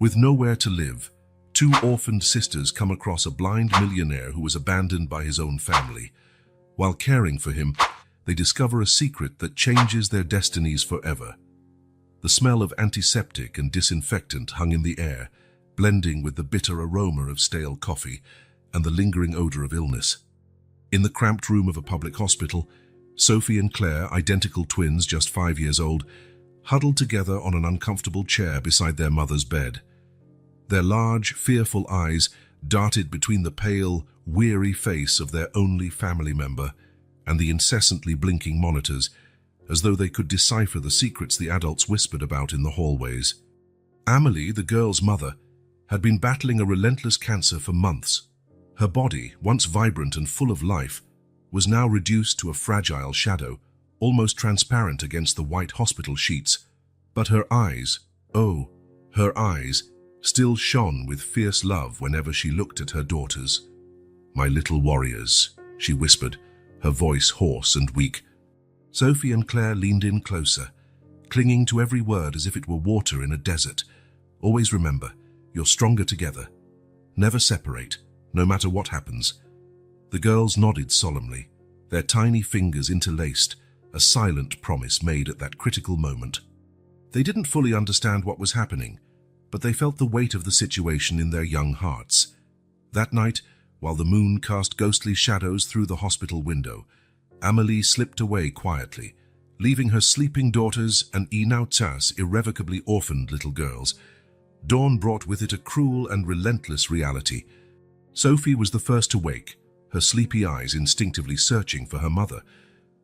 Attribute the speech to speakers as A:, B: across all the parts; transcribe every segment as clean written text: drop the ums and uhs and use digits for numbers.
A: With nowhere to live, two orphaned sisters come across a blind millionaire who was abandoned by his own family. While caring for him, they discover a secret that changes their destinies forever. The smell of antiseptic and disinfectant hung in the air, blending with the bitter aroma of stale coffee and the lingering odor of illness. In the cramped room of a public hospital, Sophie and Claire, identical twins just 5 years old, huddled together on an uncomfortable chair beside their mother's bed. Their large, fearful eyes darted between the pale, weary face of their only family member and the incessantly blinking monitors, as though they could decipher the secrets the adults whispered about in the hallways. Amelie, the girl's mother, had been battling a relentless cancer for months. Her body, once vibrant and full of life, was now reduced to a fragile shadow, almost transparent against the white hospital sheets. But her eyes, oh, her eyes, still shone with fierce love whenever she looked at her daughters. "My little warriors," she whispered, her voice hoarse and weak. Sophie and Claire leaned in closer, clinging to every word as if it were water in a desert. "Always remember, you're stronger together. Never separate, no matter what happens." The girls nodded solemnly, their tiny fingers interlaced, a silent promise made at that critical moment. They didn't fully understand what was happening, but they felt the weight of the situation in their young hearts. That night, while the moon cast ghostly shadows through the hospital window, Amelie slipped away quietly, leaving her sleeping daughters and Inautas irrevocably orphaned little girls. Dawn brought with it a cruel and relentless reality. Sophie was the first to wake, her sleepy eyes instinctively searching for her mother.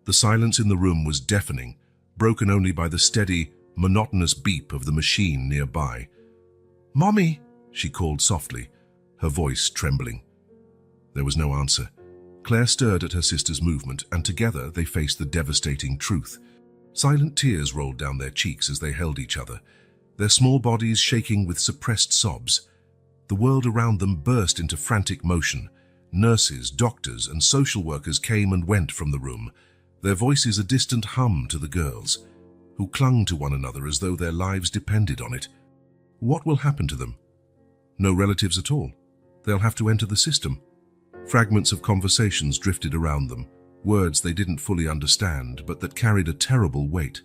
A: The silence in the room was deafening, broken only by the steady, monotonous beep of the machine nearby. "Mommy," she called softly, her voice trembling. There was no answer. Claire stirred at her sister's movement, and together they faced the devastating truth. Silent tears rolled down their cheeks as they held each other, their small bodies shaking with suppressed sobs. The world around them burst into frantic motion. Nurses, doctors, and social workers came and went from the room, their voices a distant hum to the girls, who clung to one another as though their lives depended on it. What will happen to them? No relatives at all. They'll have to enter the system. Fragments of conversations drifted around them, words they didn't fully understand, but that carried a terrible weight.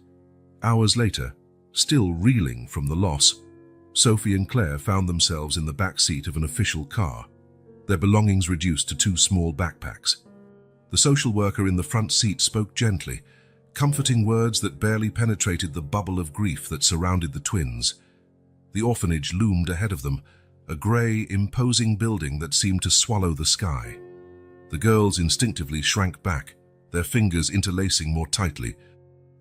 A: Hours later, still reeling from the loss, Sophie and Claire found themselves in the back seat of an official car, their belongings reduced to 2 small backpacks. The social worker in the front seat spoke gently, comforting words that barely penetrated the bubble of grief that surrounded the twins. The orphanage loomed ahead of them, a grey, imposing building that seemed to swallow the sky. The girls instinctively shrank back, their fingers interlacing more tightly.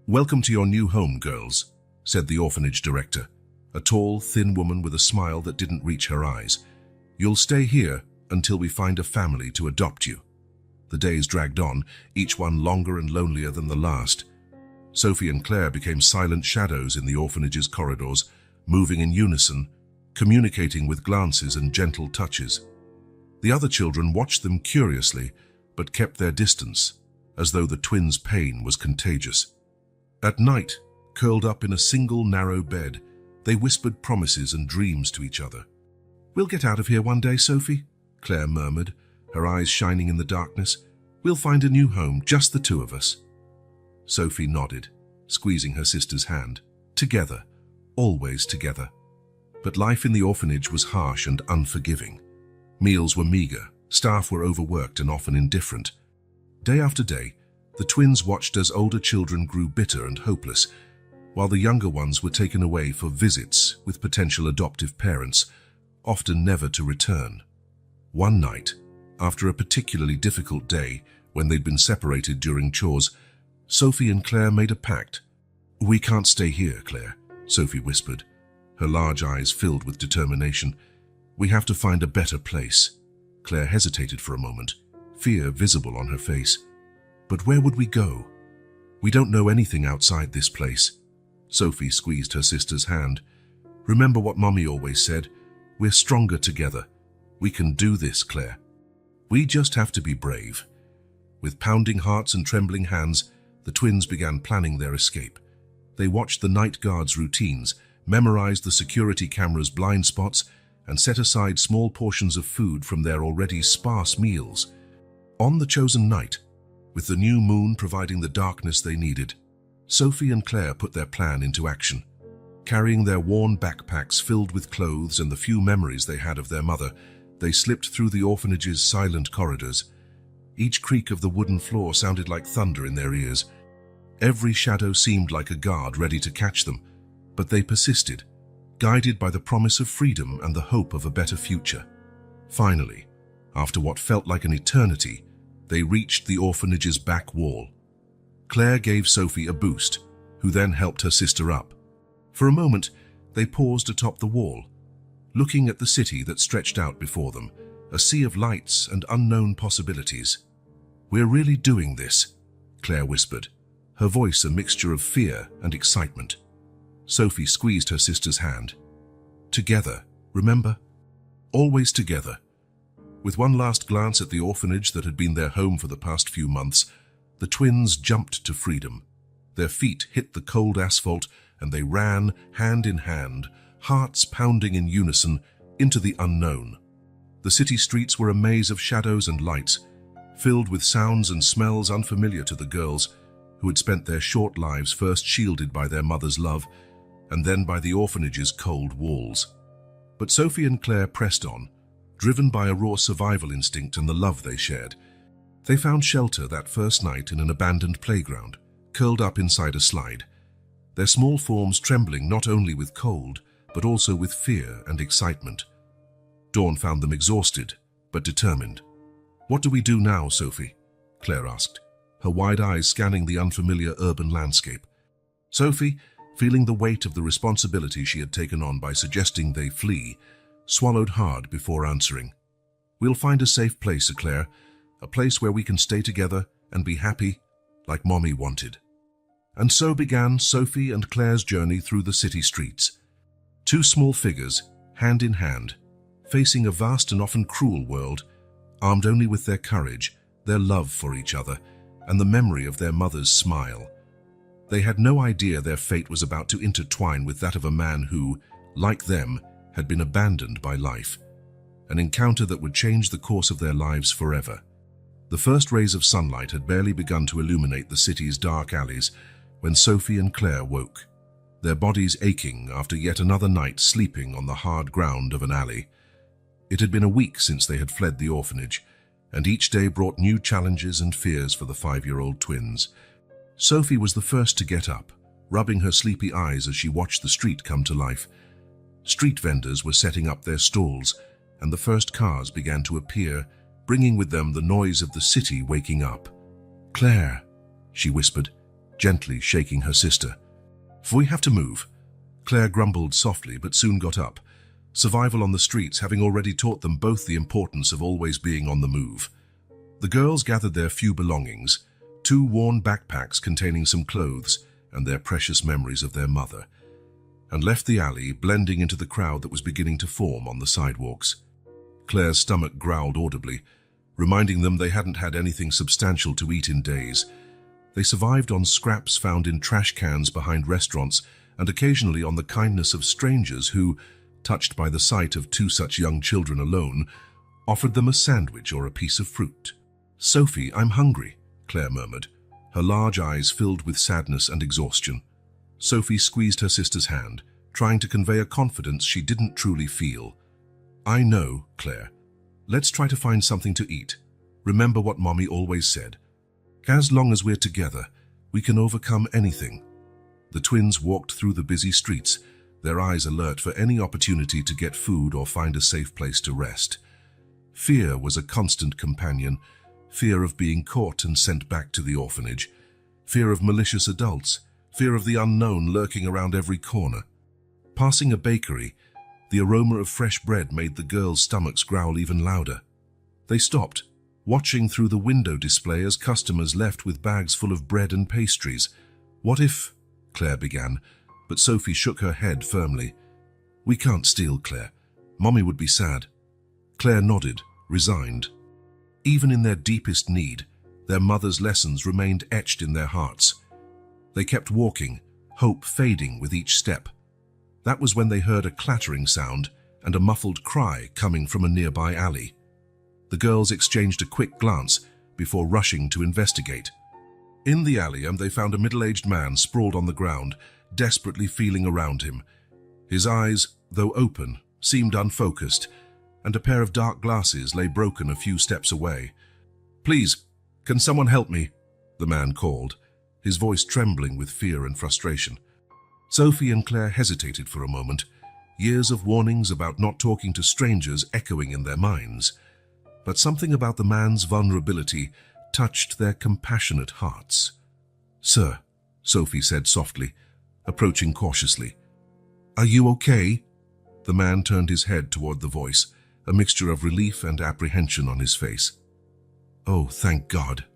A: "Welcome to your new home, girls," said the orphanage director, a tall, thin woman with a smile that didn't reach her eyes. "You'll stay here until we find a family to adopt you." The days dragged on, each one longer and lonelier than the last. Sophie and Claire became silent shadows in the orphanage's corridors, moving in unison, communicating with glances and gentle touches. The other children watched them curiously, but kept their distance, as though the twins' pain was contagious. At night, curled up in a single narrow bed, they whispered promises and dreams to each other. "We'll get out of here one day, Sophie," Claire murmured, her eyes shining in the darkness. "We'll find a new home, just the two of us." Sophie nodded, squeezing her sister's hand. Together, always together. But life in the orphanage was harsh and unforgiving. Meals were meager, staff were overworked and often indifferent. Day after day, the twins watched as older children grew bitter and hopeless, while the younger ones were taken away for visits with potential adoptive parents, often never to return. One night, after a particularly difficult day when they'd been separated during chores, Sophie and Claire made a pact. "We can't stay here, Claire," Sophie whispered, her large eyes filled with determination. "We have to find a better place." Claire hesitated for a moment, fear visible on her face. "But where would we go? We don't know anything outside this place." Sophie squeezed her sister's hand. "Remember what Mommy always said, we're stronger together. We can do this, Claire. We just have to be brave." With pounding hearts and trembling hands, the twins began planning their escape. They watched the night guard's routines, memorized the security camera's blind spots, and set aside small portions of food from their already sparse meals. On the chosen night, with the new moon providing the darkness they needed, Sophie and Claire put their plan into action. Carrying their worn backpacks filled with clothes and the few memories they had of their mother, they slipped through the orphanage's silent corridors. Each creak of the wooden floor sounded like thunder in their ears. Every shadow seemed like a guard ready to catch them, but they persisted, guided by the promise of freedom and the hope of a better future. Finally, after what felt like an eternity, they reached the orphanage's back wall. Claire gave Sophie a boost, who then helped her sister up. For a moment, they paused atop the wall, looking at the city that stretched out before them, a sea of lights and unknown possibilities. "We're really doing this," Claire whispered, her voice a mixture of fear and excitement. Sophie squeezed her sister's hand. "Together, remember? Always together." With one last glance at the orphanage that had been their home for the past few months, the twins jumped to freedom. Their feet hit the cold asphalt, and they ran, hand in hand, hearts pounding in unison, into the unknown. The city streets were a maze of shadows and lights, filled with sounds and smells unfamiliar to the girls, who had spent their short lives first shielded by their mother's love, and then by the orphanage's cold walls. But Sophie and Claire pressed on, driven by a raw survival instinct and the love they shared. They found shelter that first night in an abandoned playground, curled up inside a slide, their small forms trembling not only with cold, but also with fear and excitement. Dawn found them exhausted, but determined. "What do we do now, Sophie?" Claire asked, her wide eyes scanning the unfamiliar urban landscape. Sophie, feeling the weight of the responsibility she had taken on by suggesting they flee, swallowed hard before answering. "We'll find a safe place, Claire, a place where we can stay together and be happy, like Mommy wanted." And so began Sophie and Claire's journey through the city streets. Two small figures, hand in hand, facing a vast and often cruel world, armed only with their courage, their love for each other, and the memory of their mother's smile. They had no idea their fate was about to intertwine with that of a man who, like them, had been abandoned by life, an encounter that would change the course of their lives forever. The first rays of sunlight had barely begun to illuminate the city's dark alleys when Sophie and Claire woke, their bodies aching after yet another night sleeping on the hard ground of an alley. It had been a week since they had fled the orphanage, and each day brought new challenges and fears for the 5-year-old twins. Sophie was the first to get up, rubbing her sleepy eyes as she watched the street come to life. Street vendors were setting up their stalls, and the first cars began to appear, bringing with them the noise of the city waking up. "Claire," she whispered, gently shaking her sister. "We have to move." Claire grumbled softly but soon got up, survival on the streets having already taught them both the importance of always being on the move. The girls gathered their few belongings, 2 worn backpacks containing some clothes and their precious memories of their mother, and left the alley, blending into the crowd that was beginning to form on the sidewalks. Claire's stomach growled audibly, reminding them they hadn't had anything substantial to eat in days. They survived on scraps found in trash cans behind restaurants and occasionally on the kindness of strangers who, touched by the sight of 2 such young children alone, offered them a sandwich or a piece of fruit. "Sophie, I'm hungry," Claire murmured, her large eyes filled with sadness and exhaustion. Sophie squeezed her sister's hand, trying to convey a confidence she didn't truly feel. "I know, Claire. Let's try to find something to eat. Remember what Mommy always said. As long as we're together, we can overcome anything." The twins walked through the busy streets, their eyes alert for any opportunity to get food or find a safe place to rest. Fear was a constant companion, fear of being caught and sent back to the orphanage, fear of malicious adults, fear of the unknown lurking around every corner. Passing a bakery, the aroma of fresh bread made the girls' stomachs growl even louder. They stopped, watching through the window display as customers left with bags full of bread and pastries. "What if—" Claire began, but Sophie shook her head firmly. "We can't steal, Claire. Mommy would be sad." Claire nodded, resigned. Even in their deepest need, their mother's lessons remained etched in their hearts. They kept walking, hope fading with each step. That was when they heard a clattering sound and a muffled cry coming from a nearby alley. The girls exchanged a quick glance before rushing to investigate. In the alley, they found a middle-aged man sprawled on the ground, desperately feeling around him. His eyes, though open, seemed unfocused, and a pair of dark glasses lay broken a few steps away. "Please, can someone help me?" the man called, his voice trembling with fear and frustration. Sophie and Claire hesitated for a moment, years of warnings about not talking to strangers echoing in their minds. But something about the man's vulnerability touched their compassionate hearts. "Sir," Sophie said softly, approaching cautiously. "Are you okay?" The man turned his head toward the voice, a mixture of relief and apprehension on his face. "Oh, thank God."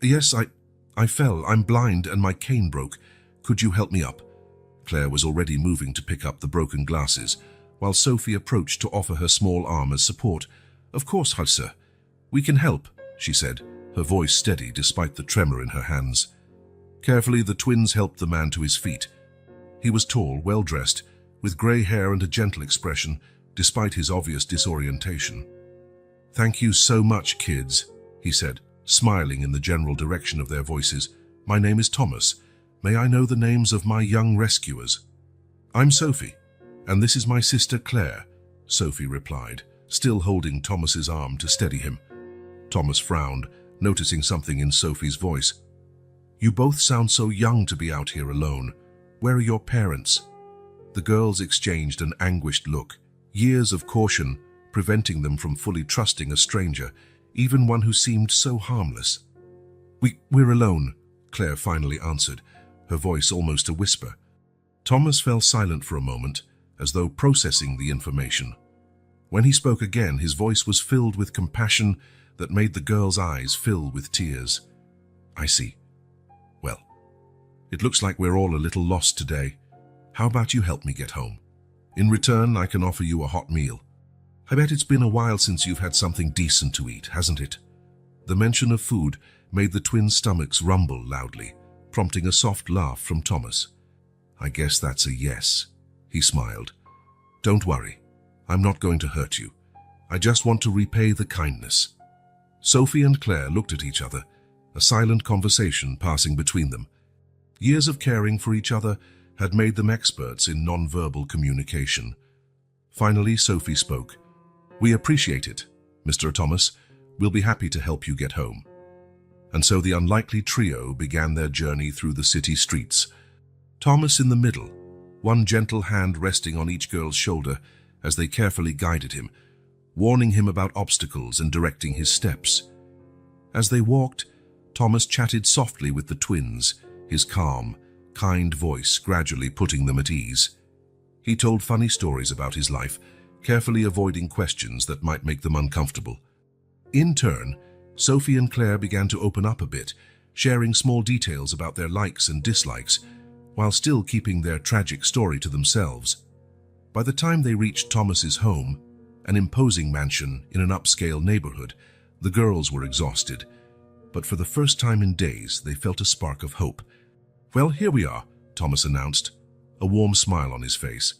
A: "Yes, I fell. I'm blind and my cane broke. Could you help me up?" Claire was already moving to pick up the broken glasses, while Sophie approached to offer her small arm as support. "Of course, sir. We can help," she said, her voice steady despite the tremor in her hands. Carefully, the twins helped the man to his feet. He was tall, well-dressed, with grey hair and a gentle expression, despite his obvious disorientation. "Thank you so much, kids," he said, smiling in the general direction of their voices. "My name is Thomas. May I know the names of my young rescuers?" "I'm Sophie, and this is my sister Claire," Sophie replied, still holding Thomas's arm to steady him. Thomas frowned, noticing something in Sophie's voice. "You both sound so young to be out here alone. Where are your parents?" The girls exchanged an anguished look, years of caution preventing them from fully trusting a stranger, even one who seemed so harmless. We're alone," Claire finally answered, her voice almost a whisper. Thomas fell silent for a moment, as though processing the information. When he spoke again, his voice was filled with compassion that made the girls' eyes fill with tears. "I see. Well, it looks like we're all a little lost today. How about you help me get home? In return, I can offer you a hot meal. I bet it's been a while since you've had something decent to eat, hasn't it?" The mention of food made the twins' stomachs rumble loudly, prompting a soft laugh from Thomas. "I guess that's a yes," he smiled. "Don't worry, I'm not going to hurt you. I just want to repay the kindness." Sophie and Claire looked at each other, a silent conversation passing between them. Years of caring for each other had made them experts in non-verbal communication. Finally, Sophie spoke. "We appreciate it, Mr. Thomas. We'll be happy to help you get home." And so the unlikely trio began their journey through the city streets. Thomas in the middle, one gentle hand resting on each girl's shoulder as they carefully guided him, warning him about obstacles and directing his steps. As they walked, Thomas chatted softly with the twins, his calm, kind voice gradually putting them at ease. He told funny stories about his life, carefully avoiding questions that might make them uncomfortable. In turn, Sophie and Claire began to open up a bit, sharing small details about their likes and dislikes, while still keeping their tragic story to themselves. By the time they reached Thomas's home, an imposing mansion in an upscale neighborhood, the girls were exhausted. But for the first time in days, they felt a spark of hope. "Well, here we are," Thomas announced, a warm smile on his face.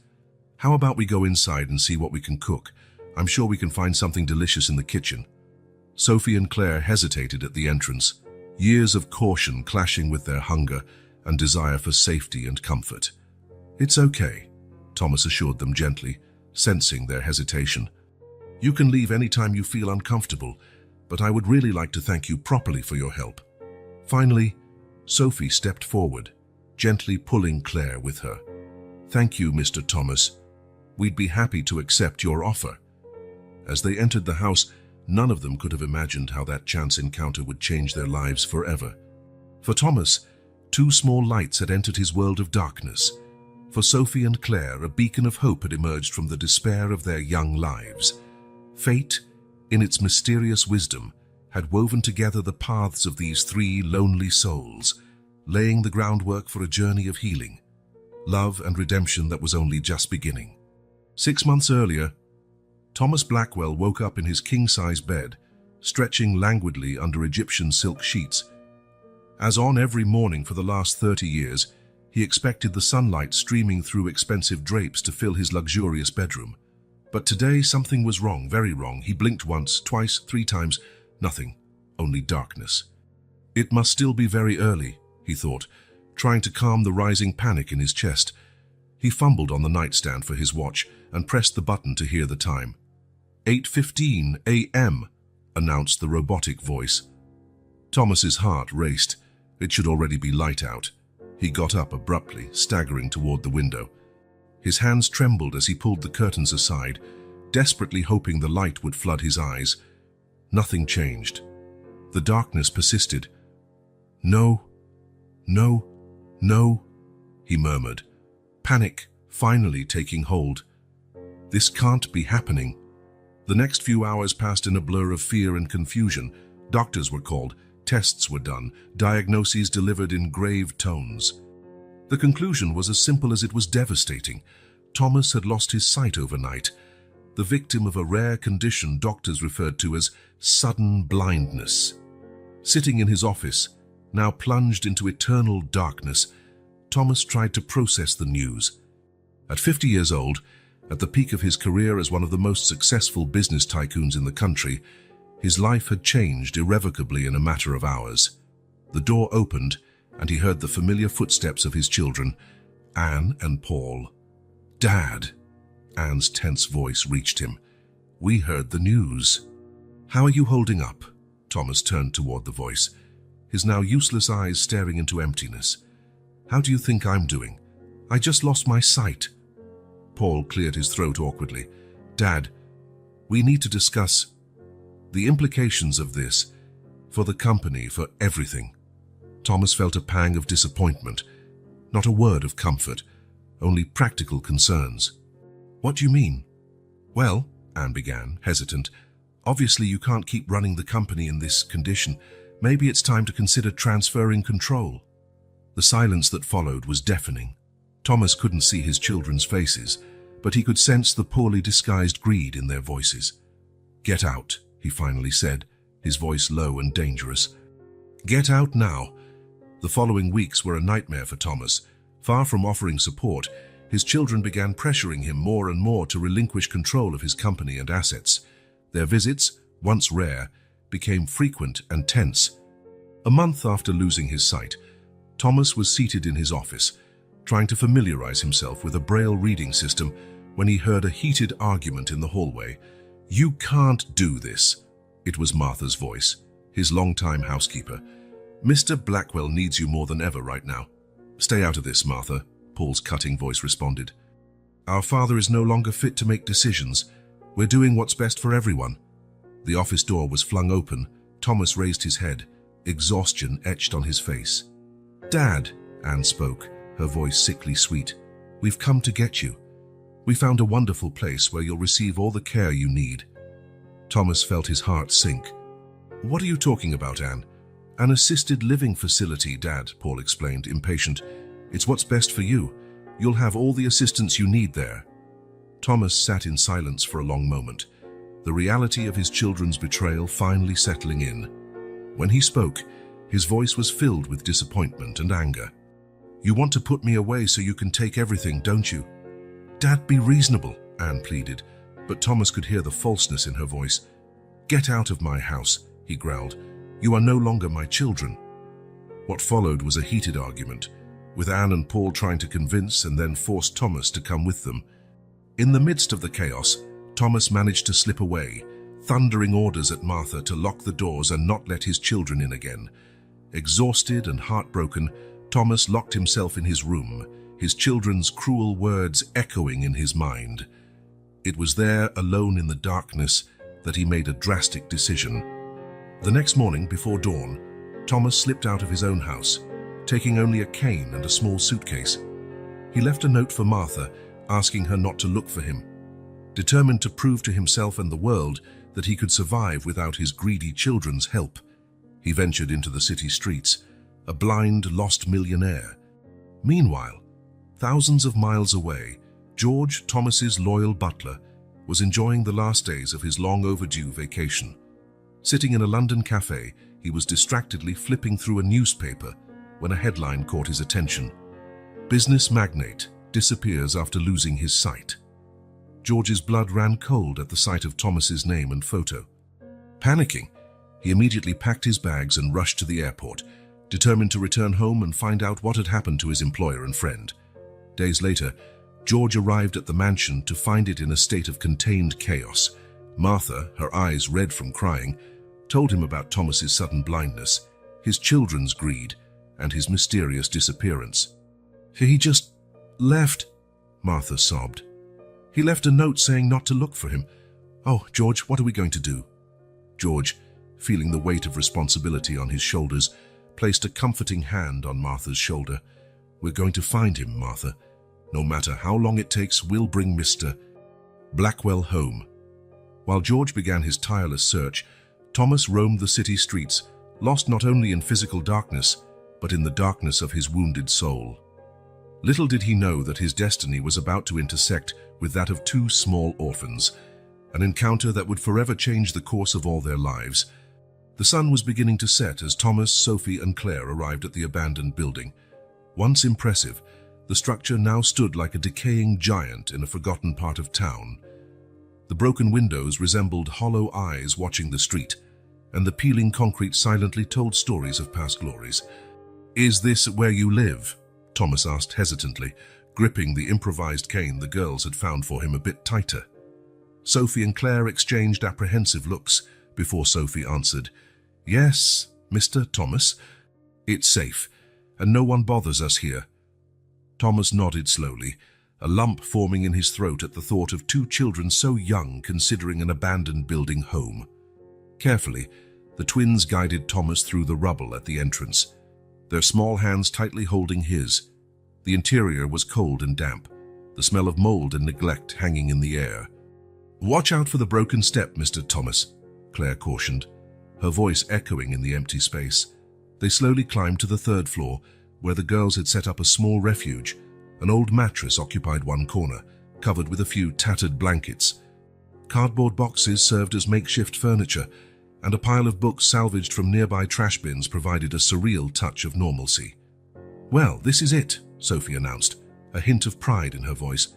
A: "How about we go inside and see what we can cook? I'm sure we can find something delicious in the kitchen." Sophie and Claire hesitated at the entrance, years of caution clashing with their hunger and desire for safety and comfort. "It's okay," Thomas assured them gently, sensing their hesitation. "You can leave any time you feel uncomfortable, but I would really like to thank you properly for your help." Finally, Sophie stepped forward, gently pulling Claire with her. "Thank you, Mr. Thomas. We'd be happy to accept your offer." As they entered the house, none of them could have imagined how that chance encounter would change their lives forever. For Thomas, two small lights had entered his world of darkness. For Sophie and Claire, a beacon of hope had emerged from the despair of their young lives. Fate, in its mysterious wisdom, had woven together the paths of these three lonely souls, laying the groundwork for a journey of healing, love and redemption that was only just beginning. 6 months earlier, Thomas Blackwell woke up in his king-size bed, stretching languidly under Egyptian silk sheets. As on every morning for the last 30 years, He expected the sunlight streaming through expensive drapes to fill his luxurious bedroom. But today something was wrong, very wrong. He blinked once, twice, 3 times. Nothing, only darkness. It must still be very early, he thought, trying to calm the rising panic in his chest. He fumbled on the nightstand for his watch and pressed the button to hear the time. 8:15 a.m., announced the robotic voice. Thomas's heart raced. It should already be light out. He got up abruptly, staggering toward the window. His hands trembled as he pulled the curtains aside, desperately hoping the light would flood his eyes. Nothing changed. The darkness persisted. No, no, no, he murmured, panic finally taking hold. This can't be happening. The next few hours passed in a blur of fear and confusion. Doctors were called, tests were done, diagnoses delivered in grave tones. The conclusion was as simple as it was devastating. Thomas had lost his sight overnight, the victim of a rare condition doctors referred to as sudden blindness. Sitting in his office, now plunged into eternal darkness, Thomas tried to process the news. At 50 years old, at the peak of his career as one of the most successful business tycoons in the country, his life had changed irrevocably in a matter of hours. The door opened, and he heard the familiar footsteps of his children, Anne and Paul. "Dad," Anne's tense voice reached him. "We heard the news." "How are you holding up?" Thomas turned toward the voice, his now useless eyes staring into emptiness. "How do you think I'm doing? I just lost my sight." Paul cleared his throat awkwardly. "Dad, we need to discuss the implications of this for the company, for everything." Thomas felt a pang of disappointment, not a word of comfort, only practical concerns. "What do you mean?" "Well," Anne began, hesitant, "obviously you can't keep running the company in this condition. Maybe it's time to consider transferring control." The silence that followed was deafening. Thomas couldn't see his children's faces, but he could sense the poorly disguised greed in their voices. "Get out," he finally said, his voice low and dangerous. "Get out now." The following weeks were a nightmare for Thomas. Far from offering support, his children began pressuring him more and more to relinquish control of his company and assets. Their visits, once rare, became frequent and tense. A month after losing his sight, Thomas was seated in his office, trying to familiarize himself with a Braille reading system when he heard a heated argument in the hallway. "You can't do this." It was Martha's voice, his longtime housekeeper. "Mr. Blackwell needs you more than ever right now." "Stay out of this, Martha," Paul's cutting voice responded. "Our father is no longer fit to make decisions. We're doing what's best for everyone." The office door was flung open. Thomas raised his head, exhaustion etched on his face. "Dad," Anne spoke, her voice sickly sweet, "we've come to get you. We found a wonderful place where you'll receive all the care you need." Thomas felt his heart sink. "What are you talking about, Anne?" "An assisted living facility, Dad," Paul explained, impatient. "It's what's best for you. You'll have all the assistance you need there." Thomas sat in silence for a long moment, the reality of his children's betrayal finally settling in. When he spoke, his voice was filled with disappointment and anger. "You want to put me away so you can take everything, don't you?" "Dad, be reasonable," Anne pleaded, but Thomas could hear the falseness in her voice. "Get out of my house," he growled. "You are no longer my children." What followed was a heated argument, with Anne and Paul trying to convince and then force Thomas to come with them. In the midst of the chaos, Thomas managed to slip away, thundering orders at Martha to lock the doors and not let his children in again. Exhausted and heartbroken, Thomas locked himself in his room, his children's cruel words echoing in his mind. It was there, alone in the darkness, that he made a drastic decision. The next morning, before dawn, Thomas slipped out of his own house, taking only a cane and a small suitcase. He left a note for Martha, asking her not to look for him. Determined to prove to himself and the world that he could survive without his greedy children's help, he ventured into the city streets, a blind, lost millionaire. Meanwhile, thousands of miles away, George, Thomas's loyal butler, was enjoying the last days of his long-overdue vacation. Sitting in a London cafe, he was distractedly flipping through a newspaper when a headline caught his attention. Business magnate disappears after losing his sight. George's blood ran cold at the sight of Thomas's name and photo. Panicking, he immediately packed his bags and rushed to the airport, determined to return home and find out what had happened to his employer and friend. Days later, George arrived at the mansion to find it in a state of contained chaos. Martha, her eyes red from crying, told him about Thomas's sudden blindness, his children's greed, and his mysterious disappearance. "He just left," Martha sobbed. "He left a note saying not to look for him. Oh, George, what are we going to do?" George, feeling the weight of responsibility on his shoulders, placed a comforting hand on Martha's shoulder. "We're going to find him, Martha. No matter how long it takes, we'll bring Mr. Blackwell home." While George began his tireless search, Thomas roamed the city streets, lost not only in physical darkness, but in the darkness of his wounded soul. Little did he know that his destiny was about to intersect with that of two small orphans, an encounter that would forever change the course of all their lives. The sun was beginning to set as Thomas, Sophie, and Claire arrived at the abandoned building. Once impressive, the structure now stood like a decaying giant in a forgotten part of town. The broken windows resembled hollow eyes watching the street, and the peeling concrete silently told stories of past glories. "Is this where you live?" Thomas asked hesitantly, gripping the improvised cane the girls had found for him a bit tighter. Sophie and Claire exchanged apprehensive looks before Sophie answered, "Yes, Mr. Thomas. It's safe, and no one bothers us here." Thomas nodded slowly, a lump forming in his throat at the thought of two children so young considering an abandoned building home. Carefully, the twins guided Thomas through the rubble at the entrance, their small hands tightly holding his. The interior was cold and damp, the smell of mold and neglect hanging in the air. "Watch out for the broken step, Mr. Thomas," Claire cautioned, her voice echoing in the empty space. They slowly climbed to the third floor, where the girls had set up a small refuge. An old mattress occupied one corner, covered with a few tattered blankets. Cardboard boxes served as makeshift furniture, and a pile of books salvaged from nearby trash bins provided a surreal touch of normalcy. "Well, this is it," Sophie announced, a hint of pride in her voice.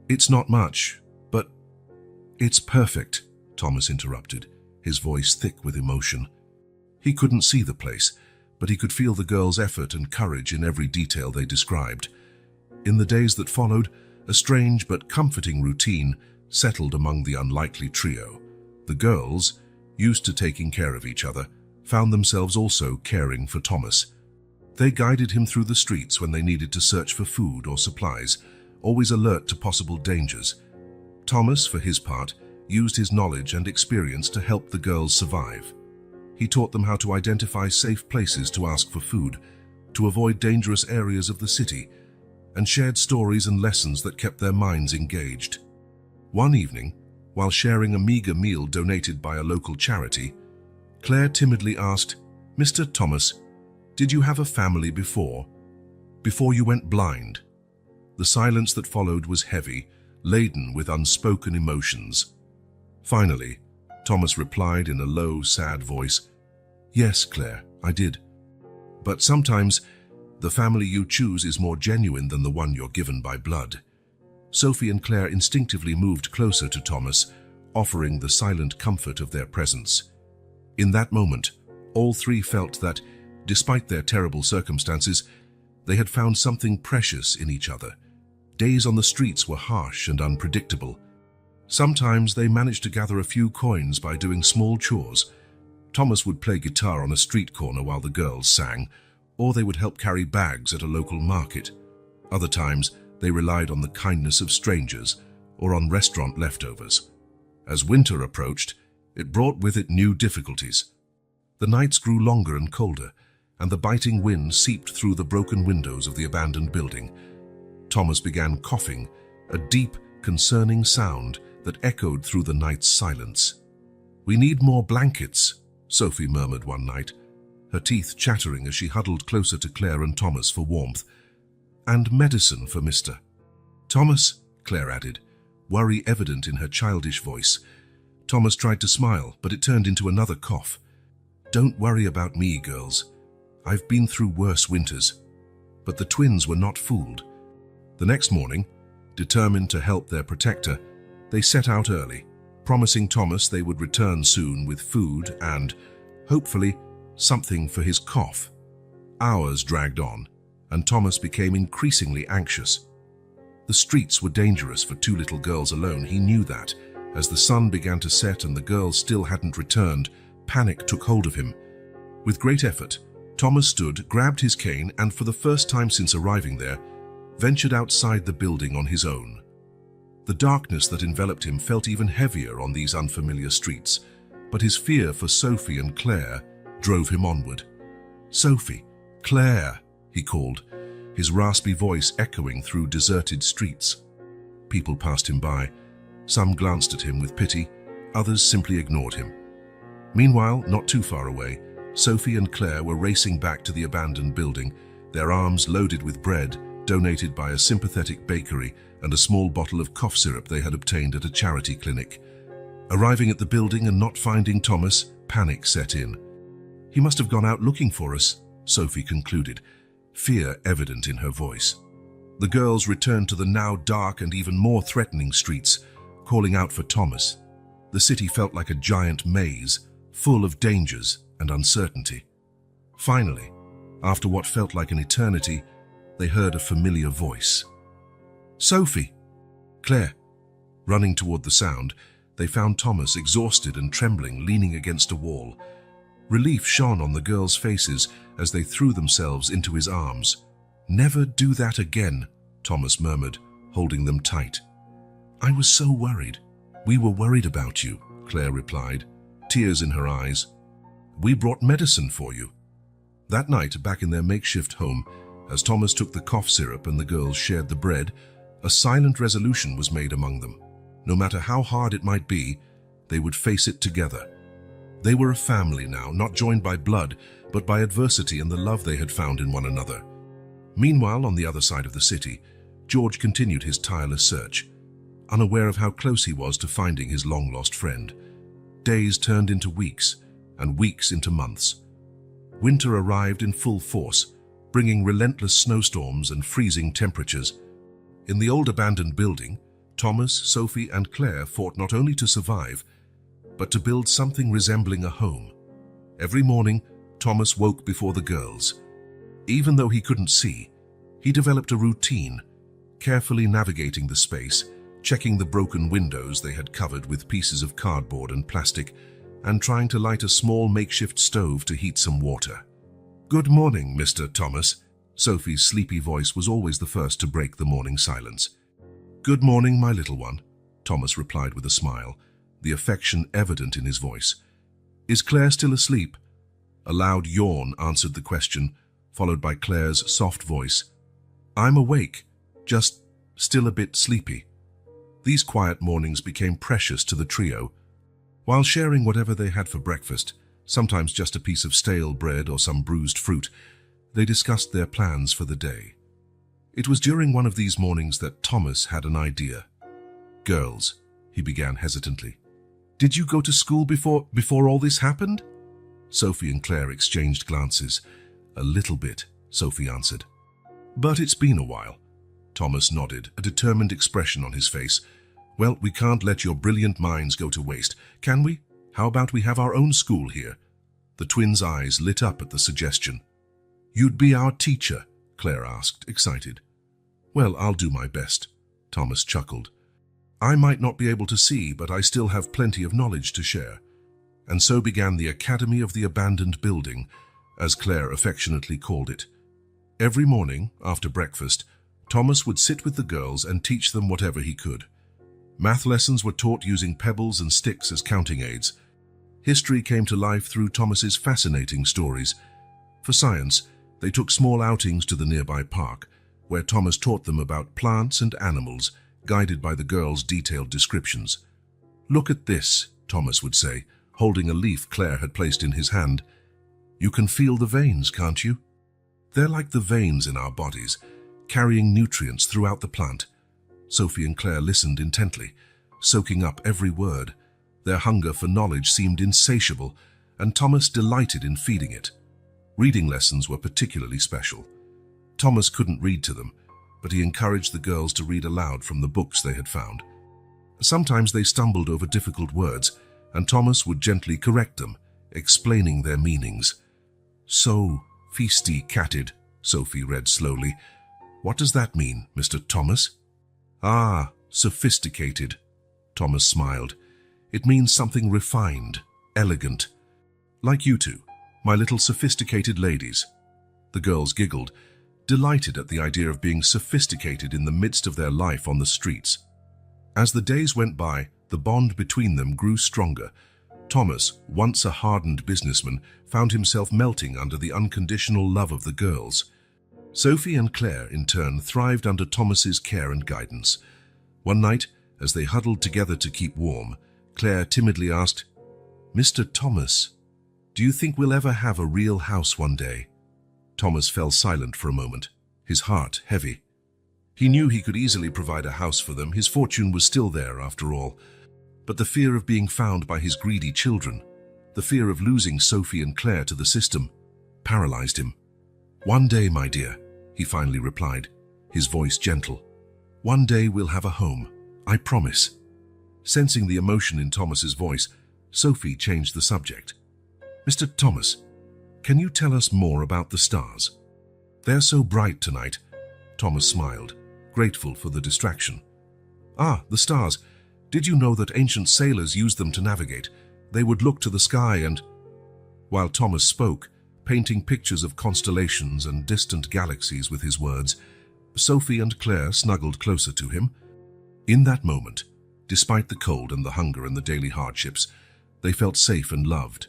A: "It's not much, but—" "It's perfect," Thomas interrupted, his voice thick with emotion. He couldn't see the place, but he could feel the girls' effort and courage in every detail they described. In the days that followed, a strange but comforting routine settled among the unlikely trio. The girls, used to taking care of each other, found themselves also caring for Thomas. They guided him through the streets when they needed to search for food or supplies, always alert to possible dangers. Thomas, for his part, used his knowledge and experience to help the girls survive. He taught them how to identify safe places to ask for food, to avoid dangerous areas of the city, and shared stories and lessons that kept their minds engaged. One evening, while sharing a meager meal donated by a local charity, Claire timidly asked, "Mr. Thomas, did you have a family before you went blind?" The silence that followed was heavy, laden with unspoken emotions. Finally, Thomas replied in a low, sad voice, "Yes, Claire, I did. But sometimes the family you choose is more genuine than the one you're given by blood." Sophie and Claire instinctively moved closer to Thomas, offering the silent comfort of their presence. In that moment, all three felt that, despite their terrible circumstances, they had found something precious in each other. Days on the streets were harsh and unpredictable. Sometimes they managed to gather a few coins by doing small chores. Thomas would play guitar on a street corner while the girls sang, or they would help carry bags at a local market. Other times, they relied on the kindness of strangers or on restaurant leftovers. As winter approached, it brought with it new difficulties. The nights grew longer and colder, and the biting wind seeped through the broken windows of the abandoned building. Thomas began coughing, a deep, concerning sound that echoed through the night's silence. "We need more blankets," Sophie murmured one night, her teeth chattering as she huddled closer to Claire and Thomas for warmth. "And medicine for Mr. Thomas," Claire added, worry evident in her childish voice. Thomas tried to smile, but it turned into another cough. "Don't worry about me, girls. I've been through worse winters." But the twins were not fooled. The next morning, determined to help their protector, they set out early, promising Thomas they would return soon with food and, hopefully, something for his cough. Hours dragged on, and Thomas became increasingly anxious. The streets were dangerous for two little girls alone, he knew that. As the sun began to set and the girls still hadn't returned, panic took hold of him. With great effort, Thomas stood, grabbed his cane, and for the first time since arriving there, ventured outside the building on his own. The darkness that enveloped him felt even heavier on these unfamiliar streets, but his fear for Sophie and Claire drove him onward. "Sophie, Claire," he called, his raspy voice echoing through deserted streets. People passed him by. Some glanced at him with pity, others simply ignored him. Meanwhile, not too far away, Sophie and Claire were racing back to the abandoned building, their arms loaded with bread donated by a sympathetic bakery and a small bottle of cough syrup they had obtained at a charity clinic. Arriving at the building and not finding Thomas, panic set in. "He must have gone out looking for us," Sophie concluded, fear evident in her voice. The girls returned to the now dark and even more threatening streets, calling out for Thomas. The city felt like a giant maze, full of dangers and uncertainty. Finally, after what felt like an eternity, they heard a familiar voice. "Sophie!" "Claire!" Running toward the sound, they found Thomas exhausted and trembling, leaning against a wall. Relief shone on the girls' faces as they threw themselves into his arms. "Never do that again," Thomas murmured, holding them tight. "I was so worried." "We were worried about you," Claire replied, tears in her eyes. "We brought medicine for you." That night, back in their makeshift home, as Thomas took the cough syrup and the girls shared the bread, a silent resolution was made among them. No matter how hard it might be, they would face it together. They were a family now, not joined by blood, but by adversity and the love they had found in one another. Meanwhile, on the other side of the city, George continued his tireless search, unaware of how close he was to finding his long-lost friend. Days turned into weeks, and weeks into months. Winter arrived in full force, bringing relentless snowstorms and freezing temperatures. In the old abandoned building, Thomas, Sophie, and Claire fought not only to survive, but to build something resembling a home. Every morning, Thomas woke before the girls. Even though he couldn't see, he developed a routine, carefully navigating the space, checking the broken windows they had covered with pieces of cardboard and plastic, and trying to light a small makeshift stove to heat some water. "Good morning, Mr. Thomas." Sophie's sleepy voice was always the first to break the morning silence. "Good morning, my little one," Thomas replied with a smile, the affection evident in his voice. "Is Claire still asleep?" A loud yawn answered the question, followed by Claire's soft voice. "I'm awake, just still a bit sleepy." These quiet mornings became precious to the trio. While sharing whatever they had for breakfast, sometimes just a piece of stale bread or some bruised fruit, they discussed their plans for the day. It was during one of these mornings that Thomas had an idea. "Girls," he began hesitantly, "did you go to school before all this happened?" Sophie and Claire exchanged glances. "A little bit," Sophie answered. "But it's been a while." Thomas nodded, a determined expression on his face. "Well, we can't let your brilliant minds go to waste, can we? How about we have our own school here?" The twins' eyes lit up at the suggestion. "You'd be our teacher?" Claire asked, excited. "Well, I'll do my best," Thomas chuckled. "I might not be able to see, but I still have plenty of knowledge to share." And so began the Academy of the Abandoned Building, as Claire affectionately called it. Every morning, after breakfast, Thomas would sit with the girls and teach them whatever he could. Math lessons were taught using pebbles and sticks as counting aids. History came to life through Thomas's fascinating stories. For science, they took small outings to the nearby park, where Thomas taught them about plants and animals, guided by the girls' detailed descriptions. "Look at this," Thomas would say, holding a leaf Claire had placed in his hand. "You can feel the veins, can't you? They're like the veins in our bodies, carrying nutrients throughout the plant." Sophie and Claire listened intently, soaking up every word. Their hunger for knowledge seemed insatiable, and Thomas delighted in feeding it. Reading lessons were particularly special. Thomas couldn't read to them, but he encouraged the girls to read aloud from the books they had found. Sometimes they stumbled over difficult words, and Thomas would gently correct them, explaining their meanings. "Sophisticated," Sophie read slowly. "What does that mean, Mr. Thomas?" "Ah, sophisticated," Thomas smiled. "It means something refined, elegant. Like you two, my little sophisticated ladies." The girls giggled, delighted at the idea of being sophisticated in the midst of their life on the streets. As the days went by, the bond between them grew stronger. Thomas, once a hardened businessman, found himself melting under the unconditional love of the girls. Sophie and Claire, in turn, thrived under Thomas's care and guidance. One night, as they huddled together to keep warm, Claire timidly asked, "Mr. Thomas, do you think we'll ever have a real house one day?" Thomas fell silent for a moment, his heart heavy. He knew he could easily provide a house for them. His fortune was still there, after all. But the fear of being found by his greedy children, the fear of losing Sophie and Claire to the system, paralyzed him. "One day, my dear," he finally replied, his voice gentle. "One day we'll have a home, I promise." Sensing the emotion in Thomas's voice, Sophie changed the subject. "Mr. Thomas, can you tell us more about the stars? They're so bright tonight." Thomas smiled, grateful for the distraction. "Ah, the stars. Did you know that ancient sailors used them to navigate? They would look to the sky and—" While Thomas spoke, painting pictures of constellations and distant galaxies with his words, Sophie and Claire snuggled closer to him. In that moment, despite the cold and the hunger and the daily hardships, they felt safe and loved.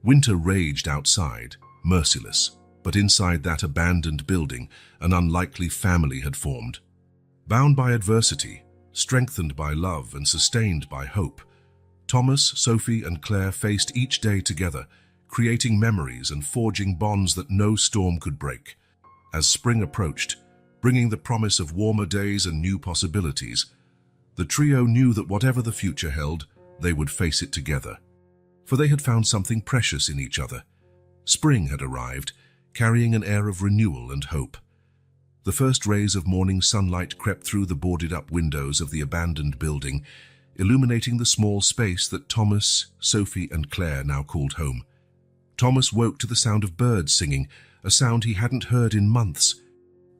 A: Winter raged outside, merciless, but inside that abandoned building, an unlikely family had formed. Bound by adversity, strengthened by love and sustained by hope, Thomas, Sophie, and Claire faced each day together, creating memories and forging bonds that no storm could break. As spring approached, bringing the promise of warmer days and new possibilities, the trio knew that whatever the future held, they would face it together. For they had found something precious in each other. Spring had arrived, carrying an air of renewal and hope. The first rays of morning sunlight crept through the boarded-up windows of the abandoned building, illuminating the small space that Thomas, Sophie, and Claire now called home. Thomas woke to the sound of birds singing, a sound he hadn't heard in months.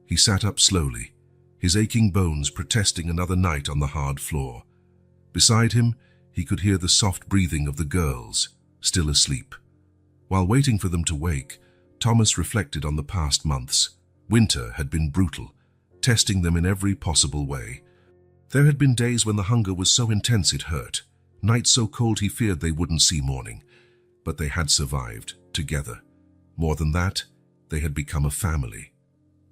A: He sat up slowly, his aching bones protesting another night on the hard floor. Beside him, he could hear the soft breathing of the girls, still asleep. While waiting for them to wake, Thomas reflected on the past months. Winter had been brutal, testing them in every possible way. There had been days when the hunger was so intense it hurt, nights so cold he feared they wouldn't see morning. But they had survived, together. More than that, they had become a family.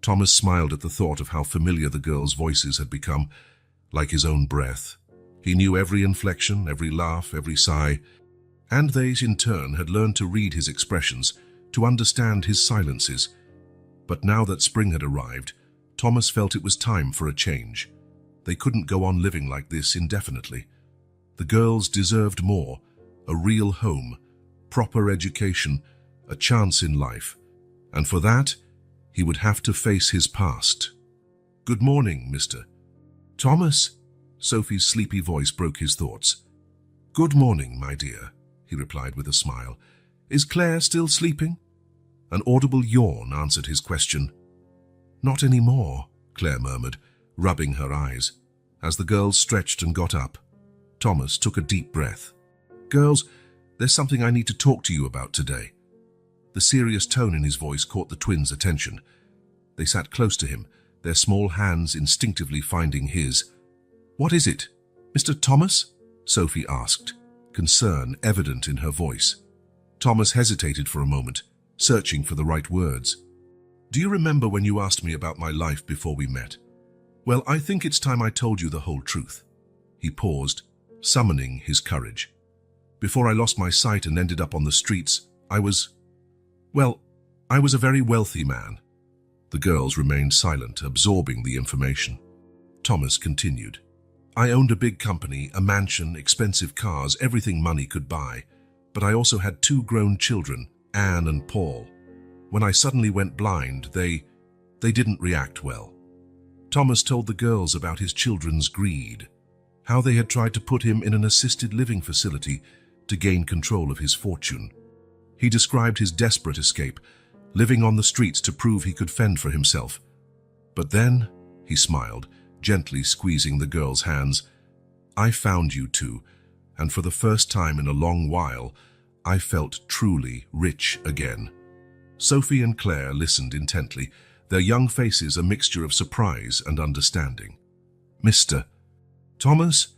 A: Thomas smiled at the thought of how familiar the girls' voices had become, like his own breath. He knew every inflection, every laugh, every sigh, and they, in turn, had learned to read his expressions, to understand his silences. But now that spring had arrived, Thomas felt it was time for a change. They couldn't go on living like this indefinitely. The girls deserved more, a real home, proper education, a chance in life. And for that, he would have to face his past. "Good morning, Mr. Thomas." Sophie's sleepy voice broke his thoughts. "Good morning, my dear," he replied with a smile. "Is Claire still sleeping?" An audible yawn answered his question. "Not anymore," Claire murmured, rubbing her eyes. As the girls stretched and got up, Thomas took a deep breath. "Girls, there's something I need to talk to you about today." The serious tone in his voice caught the twins' attention. They sat close to him, their small hands instinctively finding his. "What is it, Mr. Thomas?" Sophie asked, concern evident in her voice. Thomas hesitated for a moment, searching for the right words. "Do you remember when you asked me about my life before we met? Well, I think it's time I told you the whole truth." He paused, summoning his courage. "Before I lost my sight and ended up on the streets, I was a very wealthy man." The girls remained silent, absorbing the information. Thomas continued. "I owned a big company, a mansion, expensive cars, everything money could buy. But I also had 2 grown children, Anne and Paul. When I suddenly went blind, they didn't react well." Thomas told the girls about his children's greed, how they had tried to put him in an assisted living facility to gain control of his fortune. He described his desperate escape, living on the streets to prove he could fend for himself. But then, he smiled, gently squeezing the girls' hands, I found you two, and for the first time in a long while, I felt truly rich again. Sophie and Claire listened intently, their young faces a mixture of surprise and understanding. Mr. Thomas,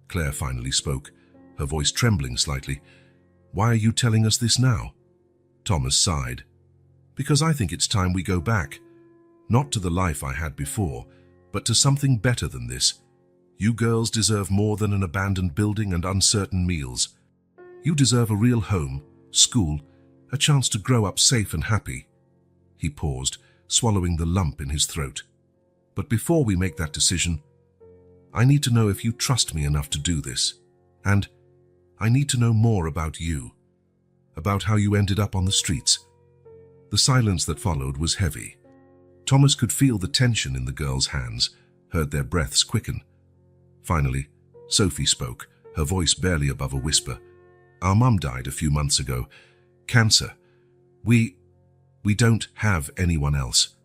A: Claire finally spoke, her voice trembling slightly. Why are you telling us this now? Thomas sighed. Because I think it's time we go back. Not to the life I had before, but to something better than this. You girls deserve more than an abandoned building and uncertain meals. You deserve a real home, school, a chance to grow up safe and happy. He paused, swallowing the lump in his throat. But before we make that decision, I need to know if you trust me enough to do this. And I need to know more about you, about how you ended up on the streets. The silence that followed was heavy. Thomas could feel the tension in the girls' hands, heard their breaths quicken. Finally, Sophie spoke, her voice barely above a whisper. Our mum died a few months ago. Cancer. We don't have anyone else.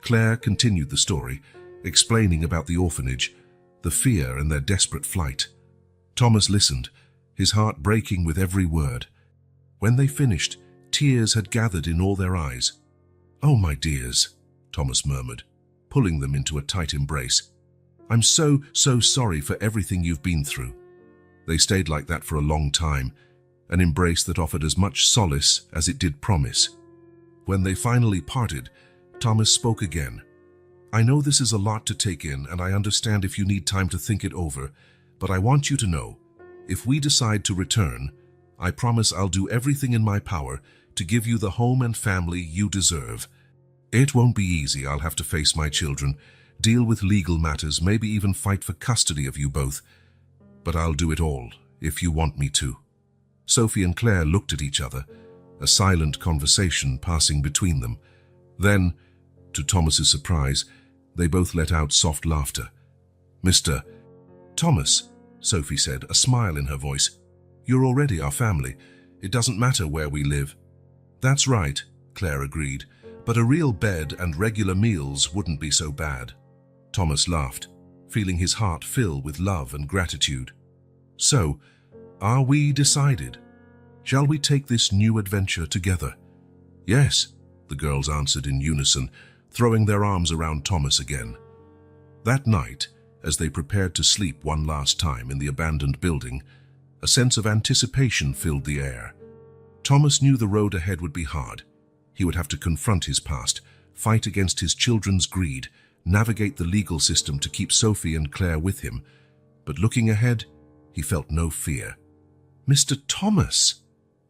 A: Claire continued the story, explaining about the orphanage, the fear and their desperate flight. Thomas listened, his heart breaking with every word. When they finished, tears had gathered in all their eyes. Oh, my dears, Thomas murmured, pulling them into a tight embrace. I'm so sorry for everything you've been through. They stayed like that for a long time, an embrace that offered as much solace as it did promise. When they finally parted, Thomas spoke again. I know this is a lot to take in, and I understand if you need time to think it over, but I want you to know, if we decide to return, I promise I'll do everything in my power to give you the home and family you deserve. It won't be easy. I'll have to face my children, deal with legal matters, maybe even fight for custody of you both. But I'll do it all, if you want me to. Sophie and Claire looked at each other, a silent conversation passing between them. Then, to Thomas's surprise, they both let out soft laughter. Mr. Thomas, Sophie said, a smile in her voice. You're already our family. It doesn't matter where we live. That's right, Claire agreed, but a real bed and regular meals wouldn't be so bad. Thomas laughed, feeling his heart fill with love and gratitude. So, are we decided? Shall we take this new adventure together? Yes, the girls answered in unison, throwing their arms around Thomas again. That night, as they prepared to sleep one last time in the abandoned building, a sense of anticipation filled the air. Thomas knew the road ahead would be hard. He would have to confront his past, fight against his children's greed, navigate the legal system to keep Sophie and Claire with him. But looking ahead, he felt no fear. Mr. Thomas,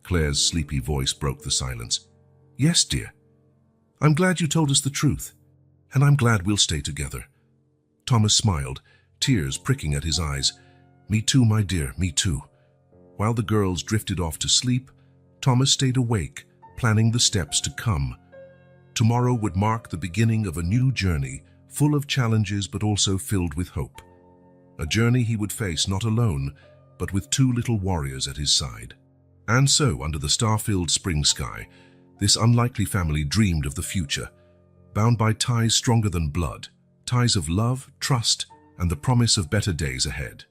A: Claire's sleepy voice broke the silence. Yes, dear. I'm glad you told us the truth, and I'm glad we'll stay together. Thomas smiled, tears pricking at his eyes. Me too, my dear, me too. While the girls drifted off to sleep, Thomas stayed awake, planning the steps to come. Tomorrow would mark the beginning of a new journey, full of challenges but also filled with hope. A journey he would face not alone, but with two little warriors at his side. And so, under the star-filled spring sky, this unlikely family dreamed of the future, bound by ties stronger than blood, ties of love, trust, and the promise of better days ahead.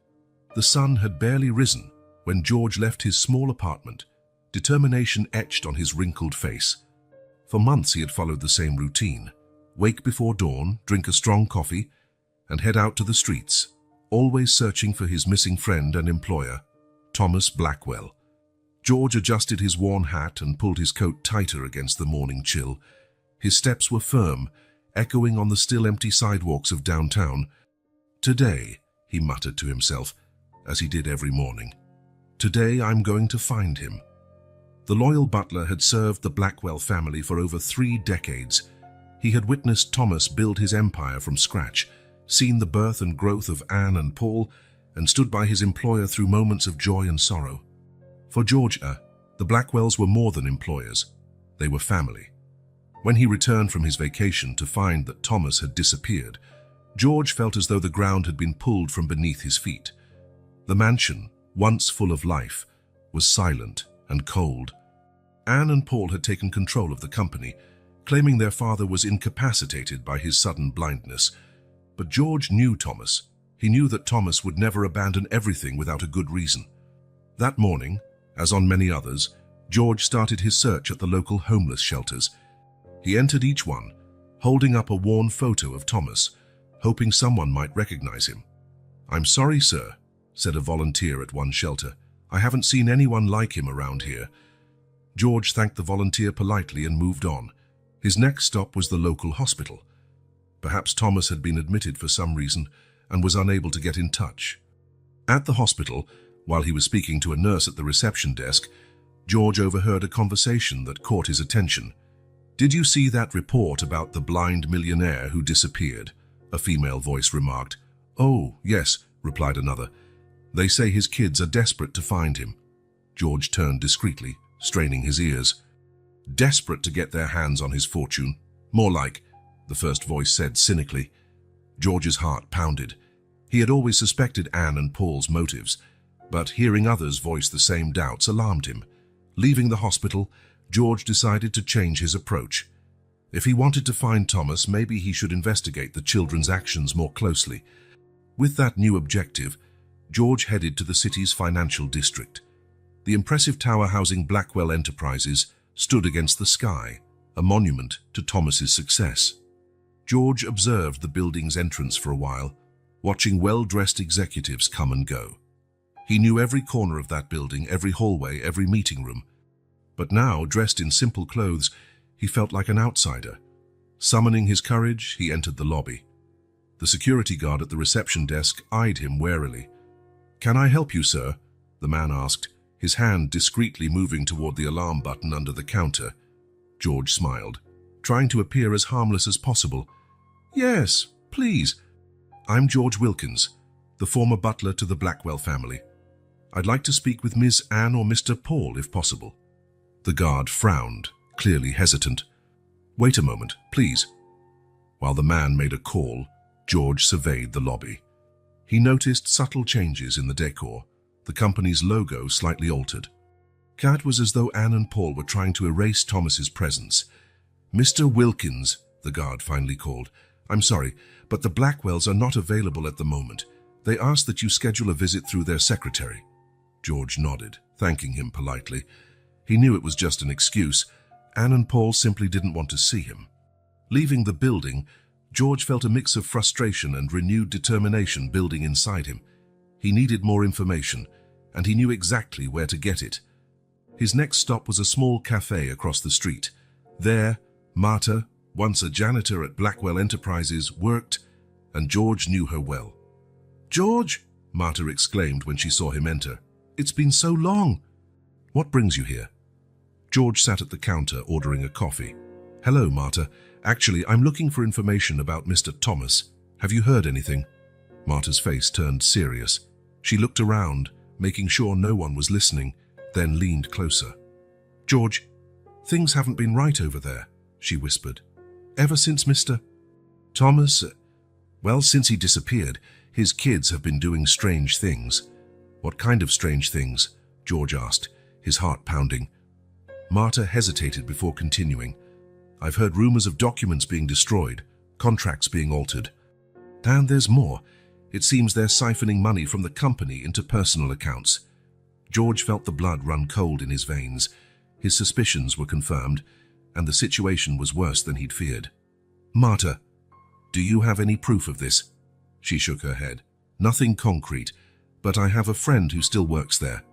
A: The sun had barely risen when George left his small apartment, determination etched on his wrinkled face. For months he had followed the same routine: wake before dawn, drink a strong coffee, and head out to the streets, always searching for his missing friend and employer, Thomas Blackwell. George adjusted his worn hat and pulled his coat tighter against the morning chill. His steps were firm, echoing on the still empty sidewalks of downtown. Today, he muttered to himself, as he did every morning. Today I'm going to find him. The loyal butler had served the Blackwell family for over 3 decades. He had witnessed Thomas build his empire from scratch, seen the birth and growth of Anne and Paul, and stood by his employer through moments of joy and sorrow. For George, the Blackwells were more than employers. They were family. When he returned from his vacation to find that Thomas had disappeared, George felt as though the ground had been pulled from beneath his feet. The mansion, once full of life, was silent and cold. Anne and Paul had taken control of the company, claiming their father was incapacitated by his sudden blindness. But George knew Thomas. He knew that Thomas would never abandon everything without a good reason. That morning, as on many others, George started his search at the local homeless shelters. He entered each one, holding up a worn photo of Thomas, hoping someone might recognize him. "I'm sorry, sir," said a volunteer at one shelter. "I haven't seen anyone like him around here." George thanked the volunteer politely and moved on. His next stop was the local hospital. Perhaps Thomas had been admitted for some reason and was unable to get in touch. At the hospital, while he was speaking to a nurse at the reception desk, George overheard a conversation that caught his attention. "Did you see that report about the blind millionaire who disappeared?" a female voice remarked. "Oh, yes," replied another. "They say his kids are desperate to find him." George turned discreetly, straining his ears. "Desperate to get their hands on his fortune? More like," the first voice said cynically. George's heart pounded. He had always suspected Anne and Paul's motives, but hearing others voice the same doubts alarmed him. Leaving the hospital, George decided to change his approach. If he wanted to find Thomas, maybe he should investigate the children's actions more closely. With that new objective, George headed to the city's financial district. The impressive tower housing Blackwell Enterprises stood against the sky, a monument to Thomas's success. George observed the building's entrance for a while, watching well-dressed executives come and go. He knew every corner of that building, every hallway, every meeting room. But now, dressed in simple clothes, he felt like an outsider. Summoning his courage, he entered the lobby. The security guard at the reception desk eyed him warily. "Can I help you, sir?" the man asked, his hand discreetly moving toward the alarm button under the counter. George smiled, trying to appear as harmless as possible. "Yes, please. I'm George Wilkins, the former butler to the Blackwell family. I'd like to speak with Miss Anne or Mr. Paul, if possible." The guard frowned, clearly hesitant. "Wait a moment, please." While the man made a call, George surveyed the lobby. He noticed subtle changes in the decor, the company's logo slightly altered. It was as though Anne and Paul were trying to erase Thomas's presence. "Mr. Wilkins," the guard finally called, "I'm sorry, but the Blackwells are not available at the moment. They asked that you schedule a visit through their secretary." George nodded, thanking him politely. He knew it was just an excuse. Anne and Paul simply didn't want to see him. Leaving the building, George felt a mix of frustration and renewed determination building inside him. He needed more information, and he knew exactly where to get it. His next stop was a small cafe across the street. There, Marta, once a janitor at Blackwell Enterprises, worked, and George knew her well. "George!" Marta exclaimed when she saw him enter. "It's been so long." "What brings you here?" George sat at the counter ordering a coffee. "Hello, Marta. Actually, I'm looking for information about Mr. Thomas. Have you heard anything?" Marta's face turned serious. She looked around, making sure no one was listening, then leaned closer. "George, things haven't been right over there," she whispered. "Ever since Mr. Thomas, well, since he disappeared, his kids have been doing strange things." "What kind of strange things?" George asked, his heart pounding. Marta hesitated before continuing. "I've heard rumors of documents being destroyed, contracts being altered. And there's more. It seems they're siphoning money from the company into personal accounts." George felt the blood run cold in his veins. His suspicions were confirmed, and the situation was worse than he'd feared. "Marta, do you have any proof of this?" She shook her head. "Nothing concrete, but I have a friend who still works there.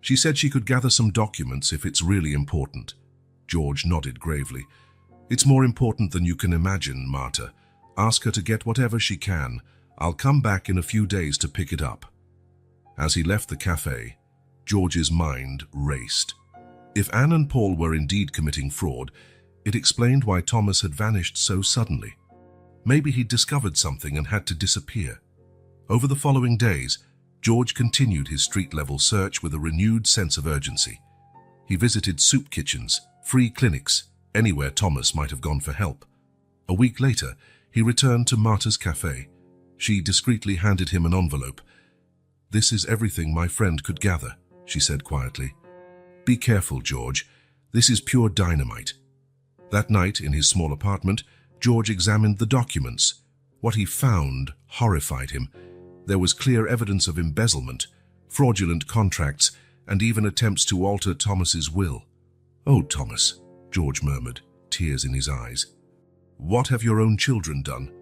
A: She said she could gather some documents if it's really important." George nodded gravely. "It's more important than you can imagine, Marta. Ask her to get whatever she can. I'll come back in a few days to pick it up." As he left the cafe, George's mind raced. If Anne and Paul were indeed committing fraud, it explained why Thomas had vanished so suddenly. Maybe he'd discovered something and had to disappear. Over the following days, George continued his street-level search with a renewed sense of urgency. He visited soup kitchens, free clinics, anywhere Thomas might have gone for help. A week later, he returned to Marta's cafe, She discreetly handed him an envelope. "This is everything my friend could gather," she said quietly. "Be careful, George. This is pure dynamite." That night, in his small apartment, George examined the documents. What he found horrified him. There was clear evidence of embezzlement, fraudulent contracts, and even attempts to alter Thomas's will. "Oh, Thomas," George murmured, tears in his eyes. "What have your own children done?"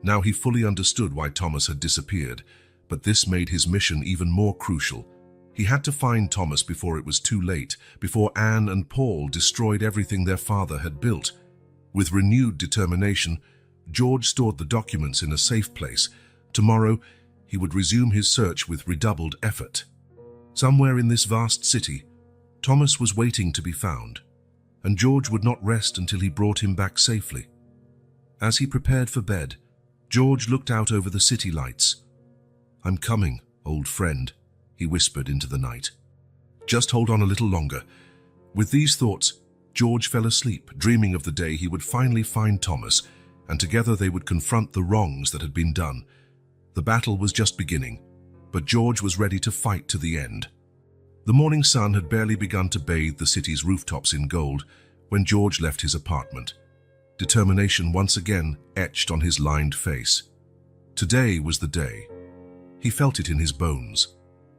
A: Now he fully understood why Thomas had disappeared, but this made his mission even more crucial. He had to find Thomas before it was too late, before Anne and Paul destroyed everything their father had built. With renewed determination, George stored the documents in a safe place. Tomorrow, he would resume his search with redoubled effort. Somewhere in this vast city, Thomas was waiting to be found, and George would not rest until he brought him back safely. As he prepared for bed, George looked out over the city lights. "I'm coming, old friend," he whispered into the night. "Just hold on a little longer." With these thoughts, George fell asleep, dreaming of the day he would finally find Thomas, and together they would confront the wrongs that had been done. The battle was just beginning, but George was ready to fight to the end. The morning sun had barely begun to bathe the city's rooftops in gold when George left his apartment. Determination once again etched on his lined face. Today was the day. He felt it in his bones,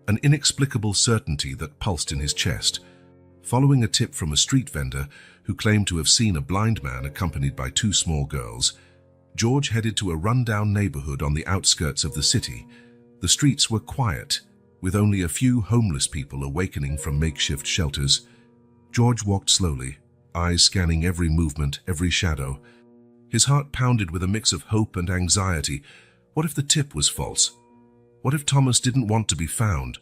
A: an inexplicable certainty that pulsed in his chest. Following a tip from a street vendor who claimed to have seen a blind man accompanied by two small girls, George headed to a rundown neighborhood on the outskirts of the city. The streets were quiet, with only a few homeless people awakening from makeshift shelters. George walked slowly, eyes scanning every movement, every shadow. His heart pounded with a mix of hope and anxiety. What if the tip was false? What if Thomas didn't want to be found?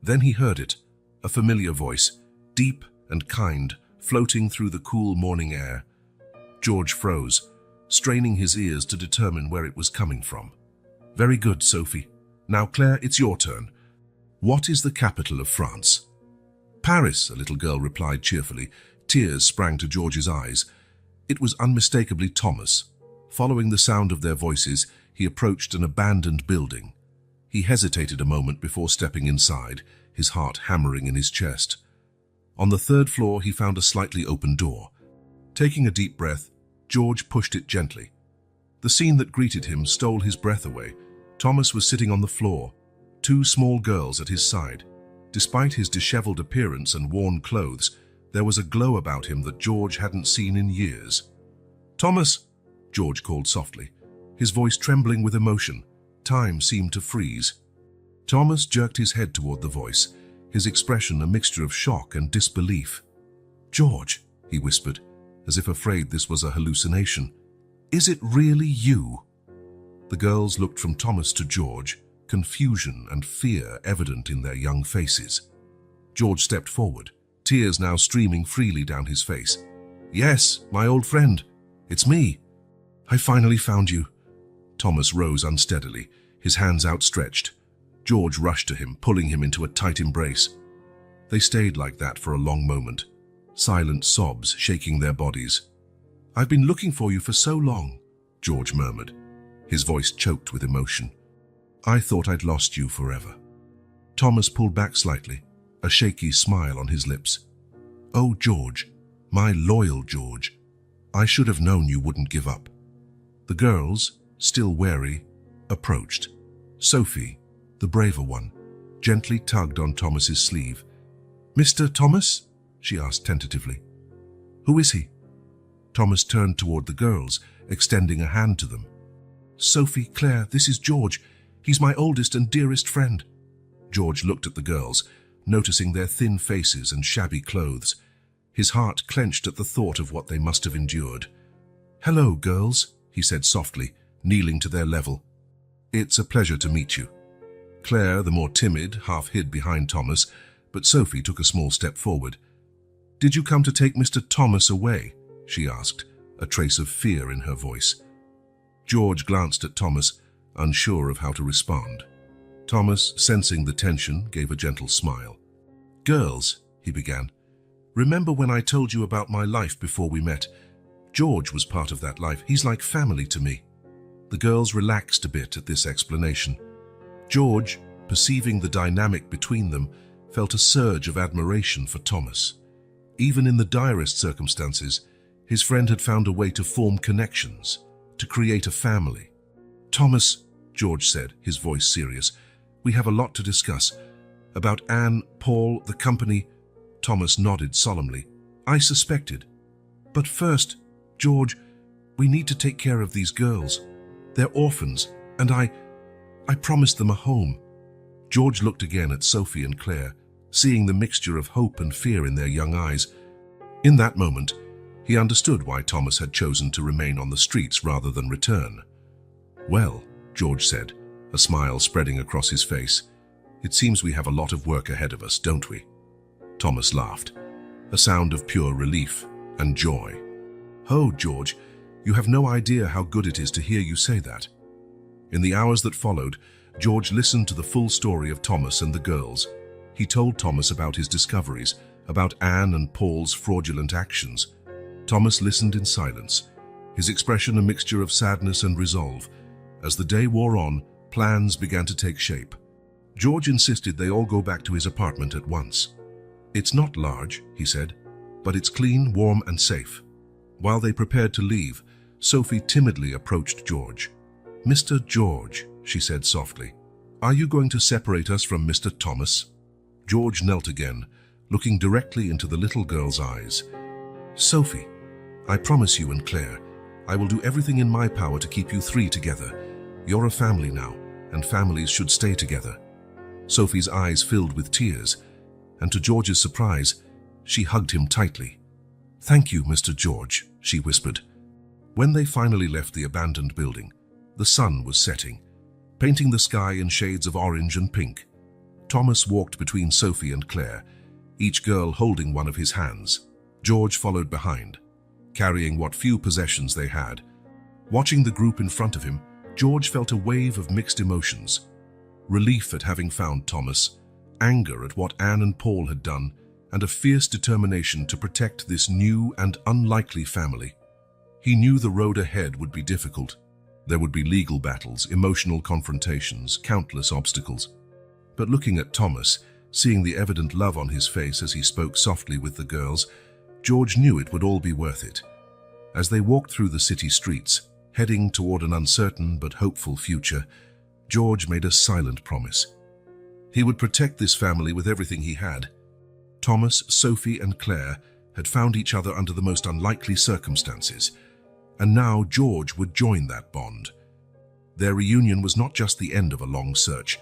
A: Then he heard it, a familiar voice, deep and kind, floating through the cool morning air. George froze, straining his ears to determine where it was coming from. "Very good, Sophie. Now, Claire, it's your turn. What is the capital of France?" "Paris," a little girl replied cheerfully. Tears sprang to George's eyes. It was unmistakably Thomas. Following the sound of their voices, he approached an abandoned building. He hesitated a moment before stepping inside, his heart hammering in his chest. On the third floor, he found a slightly open door. Taking a deep breath, George pushed it gently. The scene that greeted him stole his breath away. Thomas was sitting on the floor, two small girls at his side. Despite his disheveled appearance and worn clothes, there was a glow about him that George hadn't seen in years. "Thomas," George called softly, his voice trembling with emotion. Time seemed to freeze. Thomas jerked his head toward the voice, his expression a mixture of shock and disbelief. "George," he whispered, as if afraid this was a hallucination. "Is it really you?" The girls looked from Thomas to George, confusion and fear evident in their young faces. George stepped forward, tears now streaming freely down his face. "Yes, my old friend. It's me. I finally found you." Thomas rose unsteadily, his hands outstretched. George rushed to him, pulling him into a tight embrace. They stayed like that for a long moment, silent sobs shaking their bodies. "I've been looking for you for so long," George murmured, his voice choked with emotion. "I thought I'd lost you forever." Thomas pulled back slightly, a shaky smile on his lips. "Oh, George, my loyal George, I should have known you wouldn't give up." The girls, still wary, approached. Sophie, the braver one, gently tugged on Thomas's sleeve. "Mr. Thomas?" she asked tentatively. "Who is he?" Thomas turned toward the girls, extending a hand to them. "Sophie, Claire, this is George. He's my oldest and dearest friend." George looked at the girls, noticing their thin faces and shabby clothes. His heart clenched at the thought of what they must have endured. "Hello, girls," he said softly, kneeling to their level. "It's a pleasure to meet you." Claire, the more timid, half hid behind Thomas, but Sophie took a small step forward. "Did you come to take Mr. Thomas away?" she asked, a trace of fear in her voice. George glanced at Thomas, unsure of how to respond. Thomas, sensing the tension, gave a gentle smile. "Girls," he began, "remember when I told you about my life before we met? George was part of that life. He's like family to me." The girls relaxed a bit at this explanation. George, perceiving the dynamic between them, felt a surge of admiration for Thomas. Even in the direst circumstances, his friend had found a way to form connections, to create a family. "Thomas," George said, his voice serious, "we have a lot to discuss. About Anne, Paul, the company." Thomas nodded solemnly. "I suspected. But first, George, we need to take care of these girls. They're orphans, and I promised them a home." George looked again at Sophie and Claire, seeing the mixture of hope and fear in their young eyes. In that moment, he understood why Thomas had chosen to remain on the streets rather than return. "Well," George said, a smile spreading across his face, "it seems we have a lot of work ahead of us, don't we?" Thomas laughed, a sound of pure relief and joy. "Oh, George, you have no idea how good it is to hear you say that." In the hours that followed, George listened to the full story of Thomas and the girls. He told Thomas about his discoveries, about Anne and Paul's fraudulent actions. Thomas listened in silence, his expression a mixture of sadness and resolve. As the day wore on, plans began to take shape. George insisted they all go back to his apartment at once. "It's not large," he said, "but it's clean, warm, and safe." While they prepared to leave, Sophie timidly approached George. "Mr. George," she said softly, "are you going to separate us from Mr. Thomas?" George knelt again, looking directly into the little girl's eyes. "Sophie, I promise you and Claire, I will do everything in my power to keep you three together. You're a family now, and families should stay together." Sophie's eyes filled with tears, and to George's surprise, she hugged him tightly. "Thank you, Mr. George," she whispered. When they finally left the abandoned building, the sun was setting, painting the sky in shades of orange and pink. Thomas walked between Sophie and Claire, each girl holding one of his hands. George followed behind, carrying what few possessions they had. Watching the group in front of him, George felt a wave of mixed emotions. Relief at having found Thomas, anger at what Anne and Paul had done, and a fierce determination to protect this new and unlikely family. He knew the road ahead would be difficult. There would be legal battles, emotional confrontations, countless obstacles. But looking at Thomas, seeing the evident love on his face as he spoke softly with the girls, George knew it would all be worth it. As they walked through the city streets, heading toward an uncertain but hopeful future, George made a silent promise. He would protect this family with everything he had. Thomas, Sophie, and Claire had found each other under the most unlikely circumstances, and now George would join that bond. Their reunion was not just the end of a long search,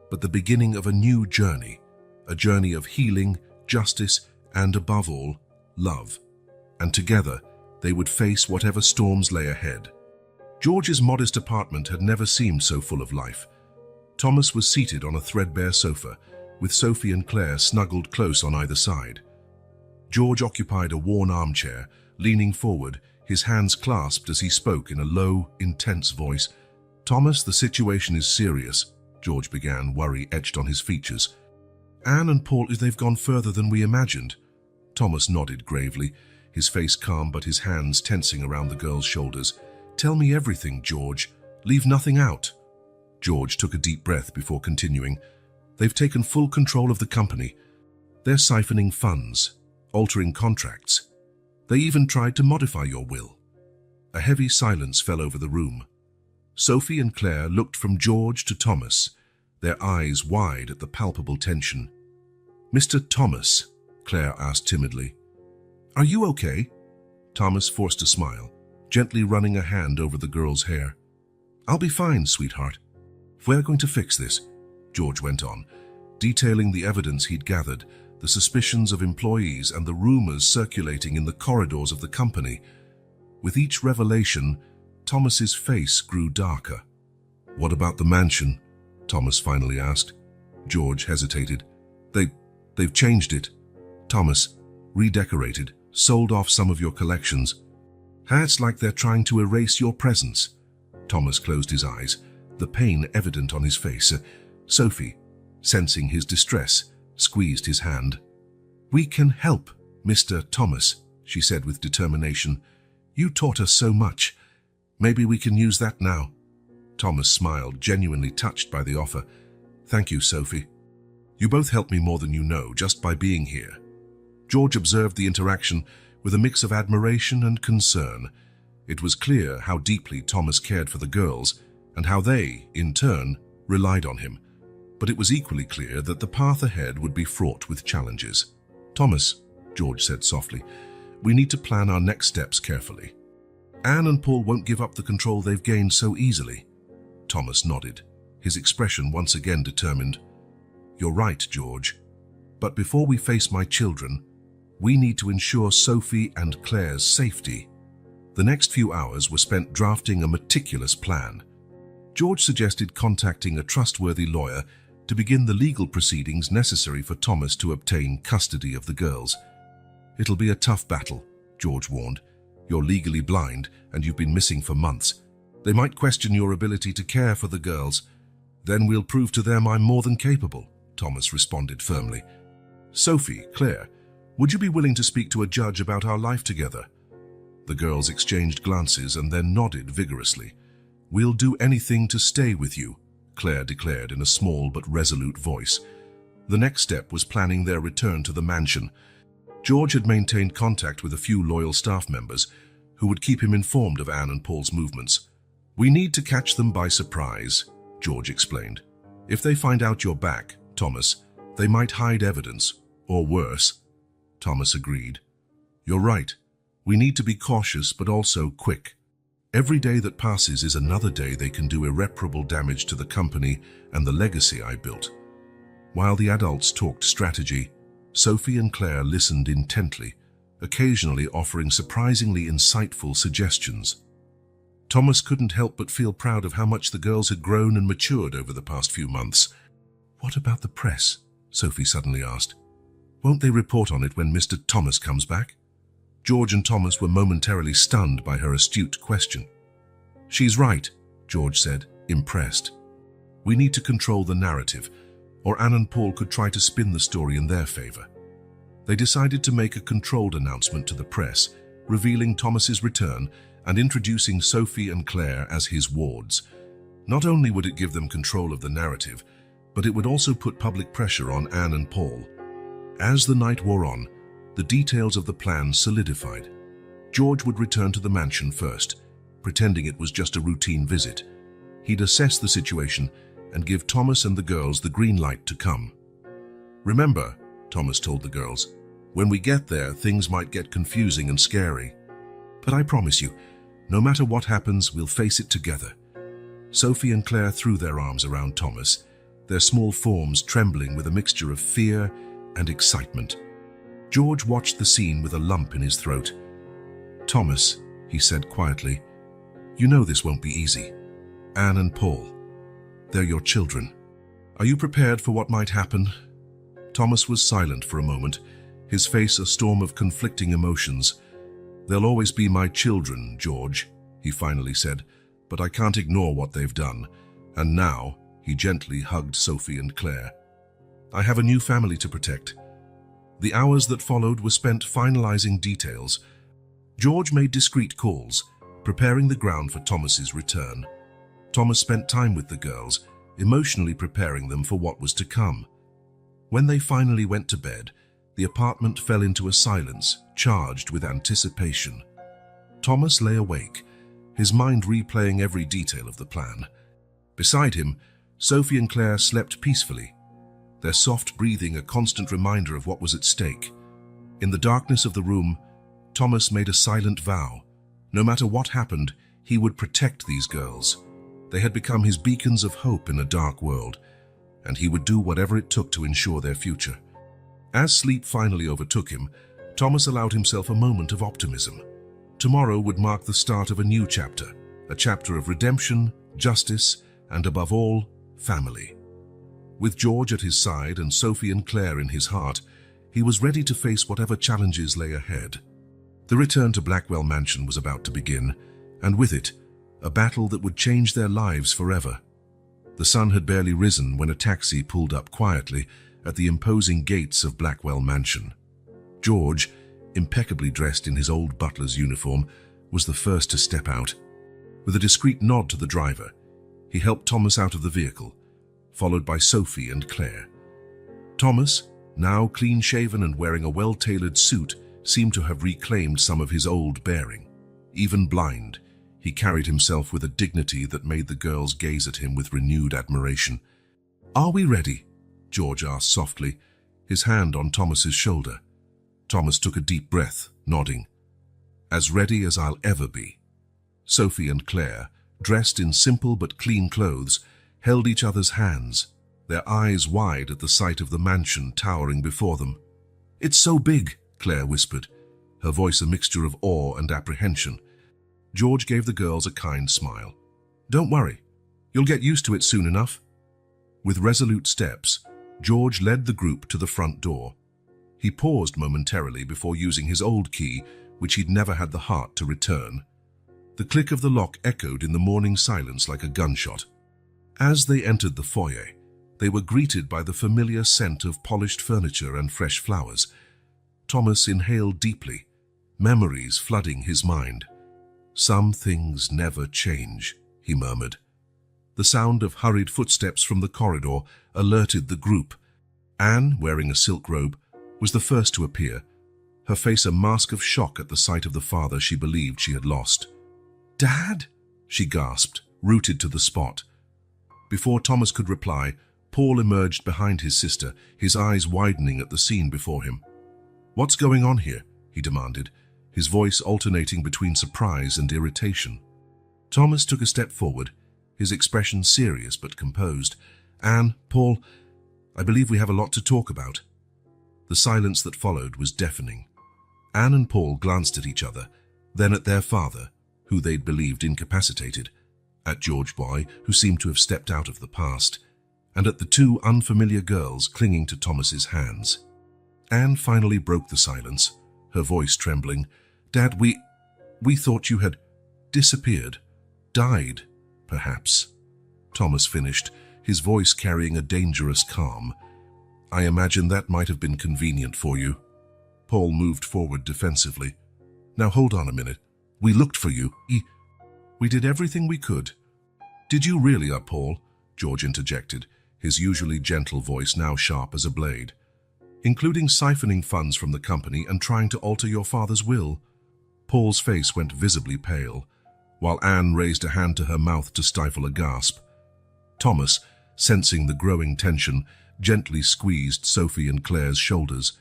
A: but the beginning of a new journey, a journey of healing, justice, and above all, love. And together, they would face whatever storms lay ahead. George's modest apartment had never seemed so full of life. Thomas was seated on a threadbare sofa, with Sophie and Claire snuggled close on either side. George occupied a worn armchair, leaning forward, his hands clasped as he spoke in a low, intense voice. "Thomas, the situation is serious," George began, worry etched on his features. "Anne and Paul, they've gone further than we imagined." Thomas nodded gravely, his face calm but his hands tensing around the girl's shoulders. "Tell me everything, George. Leave nothing out." George took a deep breath before continuing. "They've taken full control of the company. They're siphoning funds, altering contracts. They even tried to modify your will." A heavy silence fell over the room. Sophie and Claire looked from George to Thomas, their eyes wide at the palpable tension. "Mr. Thomas," Claire asked timidly, "are you okay?" Thomas forced a smile, gently running a hand over the girl's hair. "I'll be fine, sweetheart. We're going to fix this," George went on, detailing the evidence he'd gathered, the suspicions of employees and the rumors circulating in the corridors of the company. With each revelation, Thomas's face grew darker. "What about the mansion?" Thomas finally asked. George hesitated. They've changed it." Thomas, "redecorated, sold off some of your collections." "It's like they're trying to erase your presence." Thomas closed his eyes, the pain evident on his face. Sophie, sensing his distress, squeezed his hand. "We can help, Mr. Thomas," she said with determination. "You taught us so much. Maybe we can use that now." Thomas smiled, genuinely touched by the offer. "Thank you, Sophie. You both helped me more than you know, just by being here." George observed the interaction with a mix of admiration and concern. It was clear how deeply Thomas cared for the girls and how they, in turn, relied on him. But it was equally clear that the path ahead would be fraught with challenges. "Thomas," George said softly, "we need to plan our next steps carefully. Anne and Paul won't give up the control they've gained so easily." Thomas nodded, his expression once again determined. "You're right, George. But before we face my children, we need to ensure Sophie and Claire's safety." The next few hours were spent drafting a meticulous plan. George suggested contacting a trustworthy lawyer to begin the legal proceedings necessary for Thomas to obtain custody of the girls. "It'll be a tough battle," George warned. "You're legally blind and you've been missing for months. They might question your ability to care for the girls. Then we'll prove to them I'm more than capable," Thomas responded firmly. "Sophie, Claire, would you be willing to speak to a judge about our life together?" The girls exchanged glances and then nodded vigorously. "We'll do anything to stay with you," Claire declared in a small but resolute voice. The next step was planning their return to the mansion. George had maintained contact with a few loyal staff members who would keep him informed of Anne and Paul's movements. "We need to catch them by surprise," George explained. "If they find out you're back, Thomas, they might hide evidence, or worse." Thomas agreed. "You're right. We need to be cautious but also quick. Every day that passes is another day they can do irreparable damage to the company and the legacy I built." While the adults talked strategy, Sophie and Claire listened intently, occasionally offering surprisingly insightful suggestions. Thomas couldn't help but feel proud of how much the girls had grown and matured over the past few months. "What about the press?" Sophie suddenly asked. "Won't they report on it when Mr. Thomas comes back?" George and Thomas were momentarily stunned by her astute question. "She's right," George said, impressed. "We need to control the narrative, or Anne and Paul could try to spin the story in their favor." They decided to make a controlled announcement to the press, revealing Thomas's return and introducing Sophie and Claire as his wards. Not only would it give them control of the narrative, but it would also put public pressure on Anne and Paul. As the night wore on, the details of the plan solidified. George would return to the mansion first, pretending it was just a routine visit. He'd assess the situation and give Thomas and the girls the green light to come. "Remember," Thomas told the girls, "when we get there, things might get confusing and scary. But I promise you, no matter what happens, we'll face it together." Sophie and Claire threw their arms around Thomas, their small forms trembling with a mixture of fear and excitement. George watched the scene with a lump in his throat. "Thomas," he said quietly, "you know this won't be easy. Anne and Paul, they're your children. Are you prepared for what might happen?" Thomas was silent for a moment, his face a storm of conflicting emotions. "They'll always be my children, George," he finally said, "but I can't ignore what they've done." And now, he gently hugged Sophie and Claire. "I have a new family to protect." The hours that followed were spent finalizing details. George made discreet calls, preparing the ground for Thomas's return. Thomas spent time with the girls, emotionally preparing them for what was to come. When they finally went to bed, the apartment fell into a silence charged with anticipation. Thomas lay awake, his mind replaying every detail of the plan. Beside him, Sophie and Claire slept peacefully, their soft breathing a constant reminder of what was at stake. In the darkness of the room, Thomas made a silent vow. No matter what happened, he would protect these girls. They had become his beacons of hope in a dark world, and he would do whatever it took to ensure their future. As sleep finally overtook him, Thomas allowed himself a moment of optimism. Tomorrow would mark the start of a new chapter, a chapter of redemption, justice, and above all, family. With George at his side and Sophie and Claire in his heart, he was ready to face whatever challenges lay ahead. The return to Blackwell Mansion was about to begin, and with it, a battle that would change their lives forever. The sun had barely risen when a taxi pulled up quietly at the imposing gates of Blackwell Mansion. George, impeccably dressed in his old butler's uniform, was the first to step out. With a discreet nod to the driver, He helped Thomas out of the vehicle, followed by Sophie and Claire. Thomas, now clean-shaven and wearing a well-tailored suit, seemed to have reclaimed some of his old bearing. Even blind, he carried himself with a dignity that made the girls gaze at him with renewed admiration. "Are we ready?" George asked softly, his hand on Thomas's shoulder. Thomas took a deep breath, nodding. "As ready as I'll ever be." Sophie and Claire, dressed in simple but clean clothes, held each other's hands, their eyes wide at the sight of the mansion towering before them. "It's so big," Claire whispered, her voice a mixture of awe and apprehension. George gave the girls a kind smile. "Don't worry, you'll get used to it soon enough." With resolute steps, George led the group to the front door. He paused momentarily before using his old key, which he'd never had the heart to return. The click of the lock echoed in the morning silence like a gunshot. As they entered the foyer, they were greeted by the familiar scent of polished furniture and fresh flowers. Thomas inhaled deeply, memories flooding his mind. "Some things never change," he murmured. The sound of hurried footsteps from the corridor alerted the group. Anne, wearing a silk robe, was the first to appear, her face a mask of shock at the sight of the father she believed she had lost. "Dad?" she gasped, rooted to the spot. Before Thomas could reply, Paul emerged behind his sister, his eyes widening at the scene before him. "What's going on here?" he demanded, his voice alternating between surprise and irritation. Thomas took a step forward, his expression serious but composed. "Anne, Paul, I believe we have a lot to talk about." The silence that followed was deafening. Anne and Paul glanced at each other, then at their father, who they'd believed incapacitated, at George Boy, who seemed to have stepped out of the past, and at the two unfamiliar girls clinging to Thomas's hands. Anne finally broke the silence, her voice trembling. "Dad, we thought you had disappeared, died, perhaps." Thomas finished, his voice carrying a dangerous calm. "I imagine that might have been convenient for you." Paul moved forward defensively. "Now hold on a minute. We looked for you. We did everything we could." "Did you really, Paul?" George interjected, his usually gentle voice now sharp as a blade. "Including siphoning funds from the company and trying to alter your father's will?" Paul's face went visibly pale, while Anne raised a hand to her mouth to stifle a gasp. Thomas, sensing the growing tension, gently squeezed Sophie and Claire's shoulders.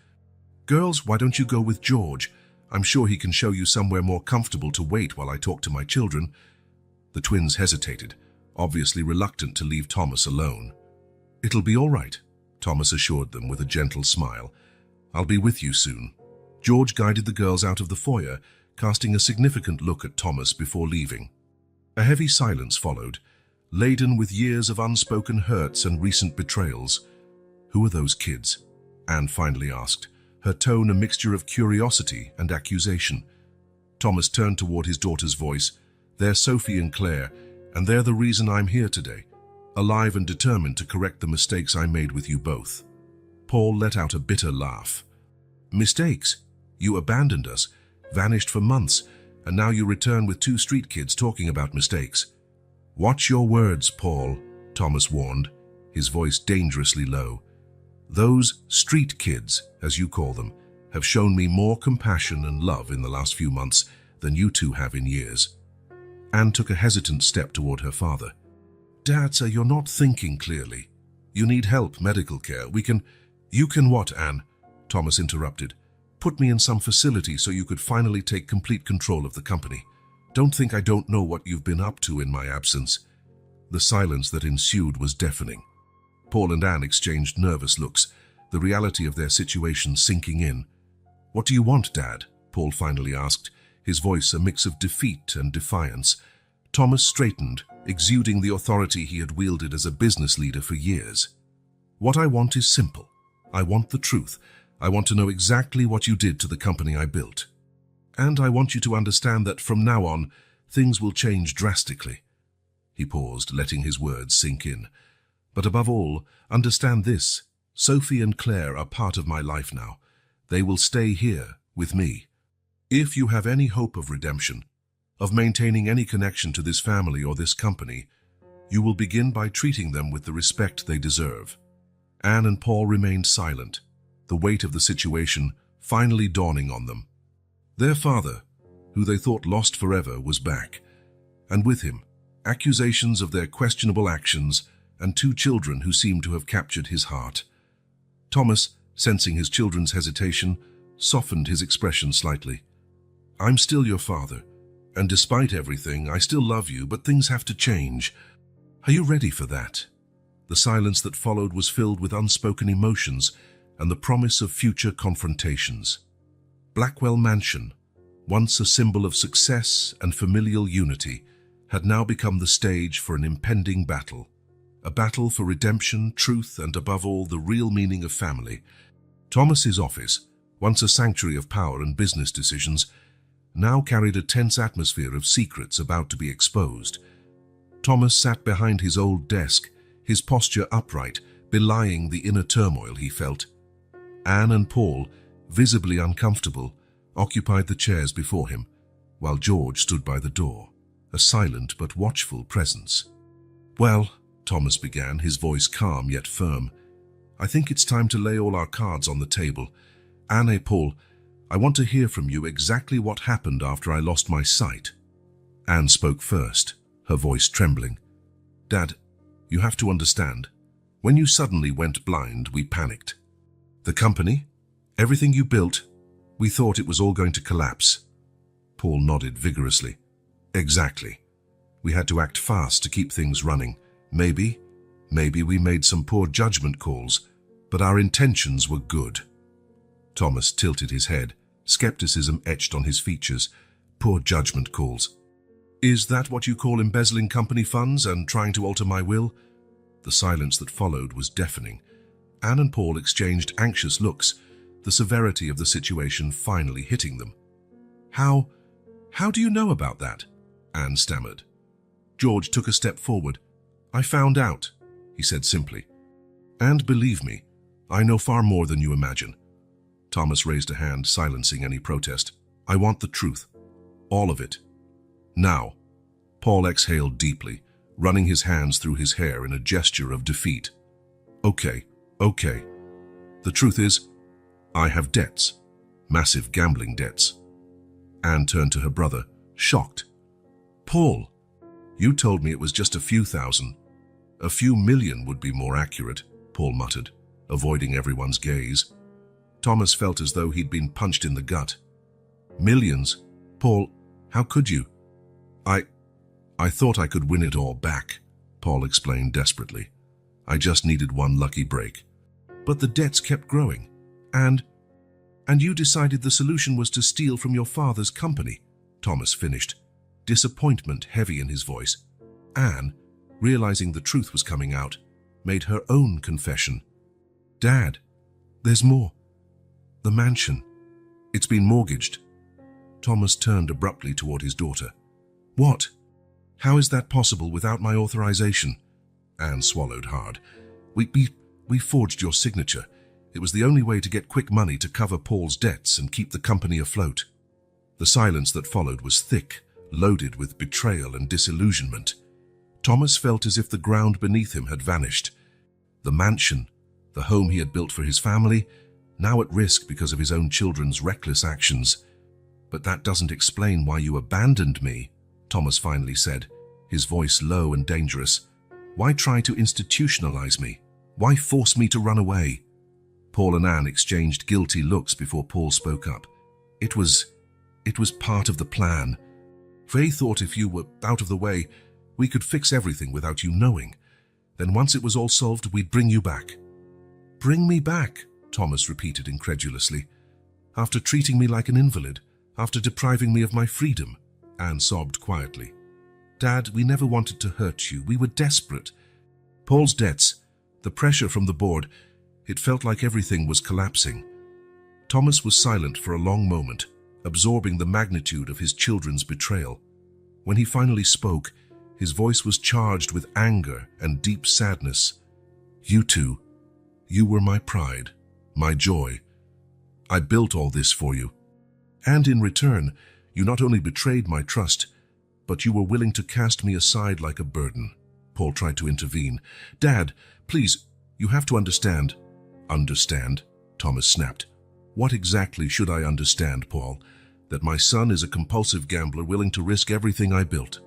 A: "Girls, why don't you go with George? I'm sure he can show you somewhere more comfortable to wait while I talk to my children." The twins hesitated, obviously reluctant to leave Thomas alone. "It'll be all right," Thomas assured them with a gentle smile. "I'll be with you soon." George guided the girls out of the foyer, casting a significant look at Thomas before leaving. A heavy silence followed, laden with years of unspoken hurts and recent betrayals. "Who are those kids?" Anne finally asked, her tone a mixture of curiosity and accusation. Thomas turned toward his daughter's voice. "They're Sophie and Claire, and they're the reason I'm here today, alive and determined to correct the mistakes I made with you both." Paul let out a bitter laugh. "Mistakes? You abandoned us, vanished for months, and now you return with two street kids talking about mistakes." "Watch your words, Paul," Thomas warned, his voice dangerously low. "Those street kids, as you call them, have shown me more compassion and love in the last few months than you two have in years." Anne took a hesitant step toward her father. "Dad, sir, you're not thinking clearly. You need help, medical care. You can what, Anne?" Thomas interrupted. "Put me in some facility so you could finally take complete control of the company. Don't think I don't know what you've been up to in my absence." The silence that ensued was deafening. Paul and Anne exchanged nervous looks, the reality of their situation sinking in. "What do you want, Dad?" Paul finally asked, his voice a mix of defeat and defiance. Thomas straightened, exuding the authority he had wielded as a business leader for years. "What I want is simple. I want the truth. I want to know exactly what you did to the company I built. And I want you to understand that from now on, things will change drastically." He paused, letting his words sink in. "But above all, understand this. Sophie and Claire are part of my life now. They will stay here, with me. If you have any hope of redemption, of maintaining any connection to this family or this company, You will begin by treating them with the respect they deserve." Anne and Paul remained silent, the weight of the situation finally dawning on them. Their father, who they thought lost forever, was back, and with him, accusations of their questionable actions and 2 children who seemed to have captured his heart. Thomas, sensing his children's hesitation, softened his expression slightly. "I'm still your father, and despite everything, I still love you, but things have to change. Are you ready for that?" The silence that followed was filled with unspoken emotions and the promise of future confrontations. Blackwell Mansion, once a symbol of success and familial unity, had now become the stage for an impending battle. A battle for redemption, truth, and above all, the real meaning of family. Thomas's office, once a sanctuary of power and business decisions, now carried a tense atmosphere of secrets about to be exposed. Thomas sat behind his old desk, his posture upright, belying the inner turmoil he felt. Anne and Paul, visibly uncomfortable, occupied the chairs before him, while George stood by the door, a silent but watchful presence. "Well," Thomas began, his voice calm yet firm, "I think it's time to lay all our cards on the table. Anne, Paul, I want to hear from you exactly what happened after I lost my sight." Anne spoke first, her voice trembling. "Dad, you have to understand. When you suddenly went blind, we panicked. The company, everything you built, we thought it was all going to collapse." Paul nodded vigorously. "Exactly. We had to act fast to keep things running. Maybe we made some poor judgment calls, but our intentions were good." Thomas tilted his head, skepticism etched on his features. "Poor judgment calls. Is that what you call embezzling company funds and trying to alter my will?" The silence that followed was deafening. Anne and Paul exchanged anxious looks, the severity of the situation finally hitting them. How do you know about that?" Anne stammered. George took a step forward. "I found out," he said simply. "And believe me, I know far more than you imagine." Thomas raised a hand, silencing any protest. "I want the truth. All of it. Now." Paul exhaled deeply, running his hands through his hair in a gesture of defeat. Okay. The truth is, I have debts. Massive gambling debts." Anne turned to her brother, shocked. "Paul, you told me it was just a few thousand. A few million would be more accurate," Paul muttered, avoiding everyone's gaze. Thomas felt as though he'd been punched in the gut. "Millions? Paul, how could you?" I thought I could win it all back," Paul explained desperately. "I just needed one lucky break. But the debts kept growing. And you decided the solution was to steal from your father's company," Thomas finished, disappointment heavy in his voice. Anne, realizing the truth was coming out, made her own confession. "Dad, there's more. The mansion. It's been mortgaged." Thomas turned abruptly toward his daughter. "What? How is that possible without my authorization?" Anne swallowed hard. We forged your signature. It was the only way to get quick money to cover Paul's debts and keep the company afloat." The silence that followed was thick, loaded with betrayal and disillusionment. Thomas felt as if the ground beneath him had vanished. The mansion, the home he had built for his family, now at risk because of his own children's reckless actions. "But that doesn't explain why you abandoned me," Thomas finally said, his voice low and dangerous. "Why try to institutionalize me? Why force me to run away?" Paul and Anne exchanged guilty looks before Paul spoke up. It was part of the plan. They thought if you were out of the way, we could fix everything without you knowing. Then once it was all solved, we'd bring you back." "Bring me back?" Thomas repeated incredulously. "After treating me like an invalid, after depriving me of my freedom?" Anne sobbed quietly. "Dad, we never wanted to hurt you. We were desperate. Paul's debts, the pressure from the board, it felt like everything was collapsing." Thomas was silent for a long moment, absorbing the magnitude of his children's betrayal. When he finally spoke, his voice was charged with anger and deep sadness. "You two, you were my pride, my joy. I built all this for you. And in return, you not only betrayed my trust, but you were willing to cast me aside like a burden." Paul tried to intervene. "Dad, please, you have to understand." "Understand?" Thomas snapped. "What exactly should I understand, Paul? That my son is a compulsive gambler willing to risk everything I built?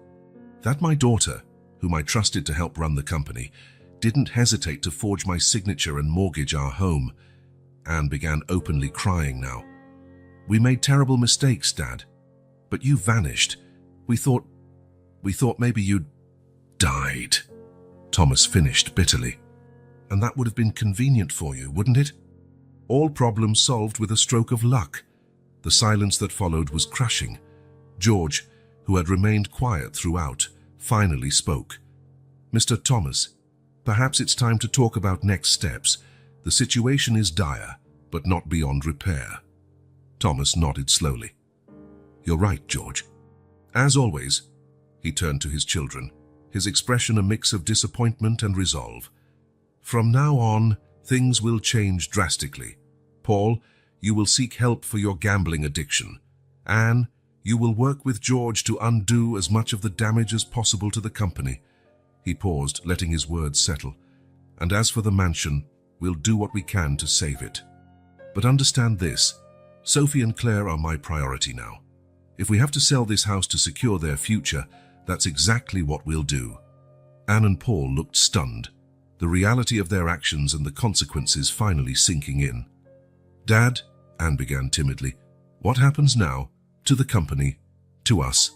A: That my daughter, whom I trusted to help run the company, didn't hesitate to forge my signature and mortgage our home?" Anne began openly crying now. "We made terrible mistakes, Dad. But you vanished. We thought maybe you'd died," Thomas finished bitterly. "And that would have been convenient for you, wouldn't it? All problems solved with a stroke of luck." The silence that followed was crushing. George, who had remained quiet throughout, finally spoke. "Mr. Thomas, perhaps it's time to talk about next steps. The situation is dire, but not beyond repair." Thomas nodded slowly. "You're right, George." As always, he turned to his children, his expression a mix of disappointment and resolve. "From now on, things will change drastically. Paul, you will seek help for your gambling addiction. Anne, you will work with George to undo as much of the damage as possible to the company." He paused, letting his words settle. "And as for the mansion, we'll do what we can to save it. But understand this, Sophie and Claire are my priority now. If we have to sell this house to secure their future, that's exactly what we'll do." Anne and Paul looked stunned, the reality of their actions and the consequences finally sinking in. "Dad," Anne began timidly, "what happens now? To the company? To us?"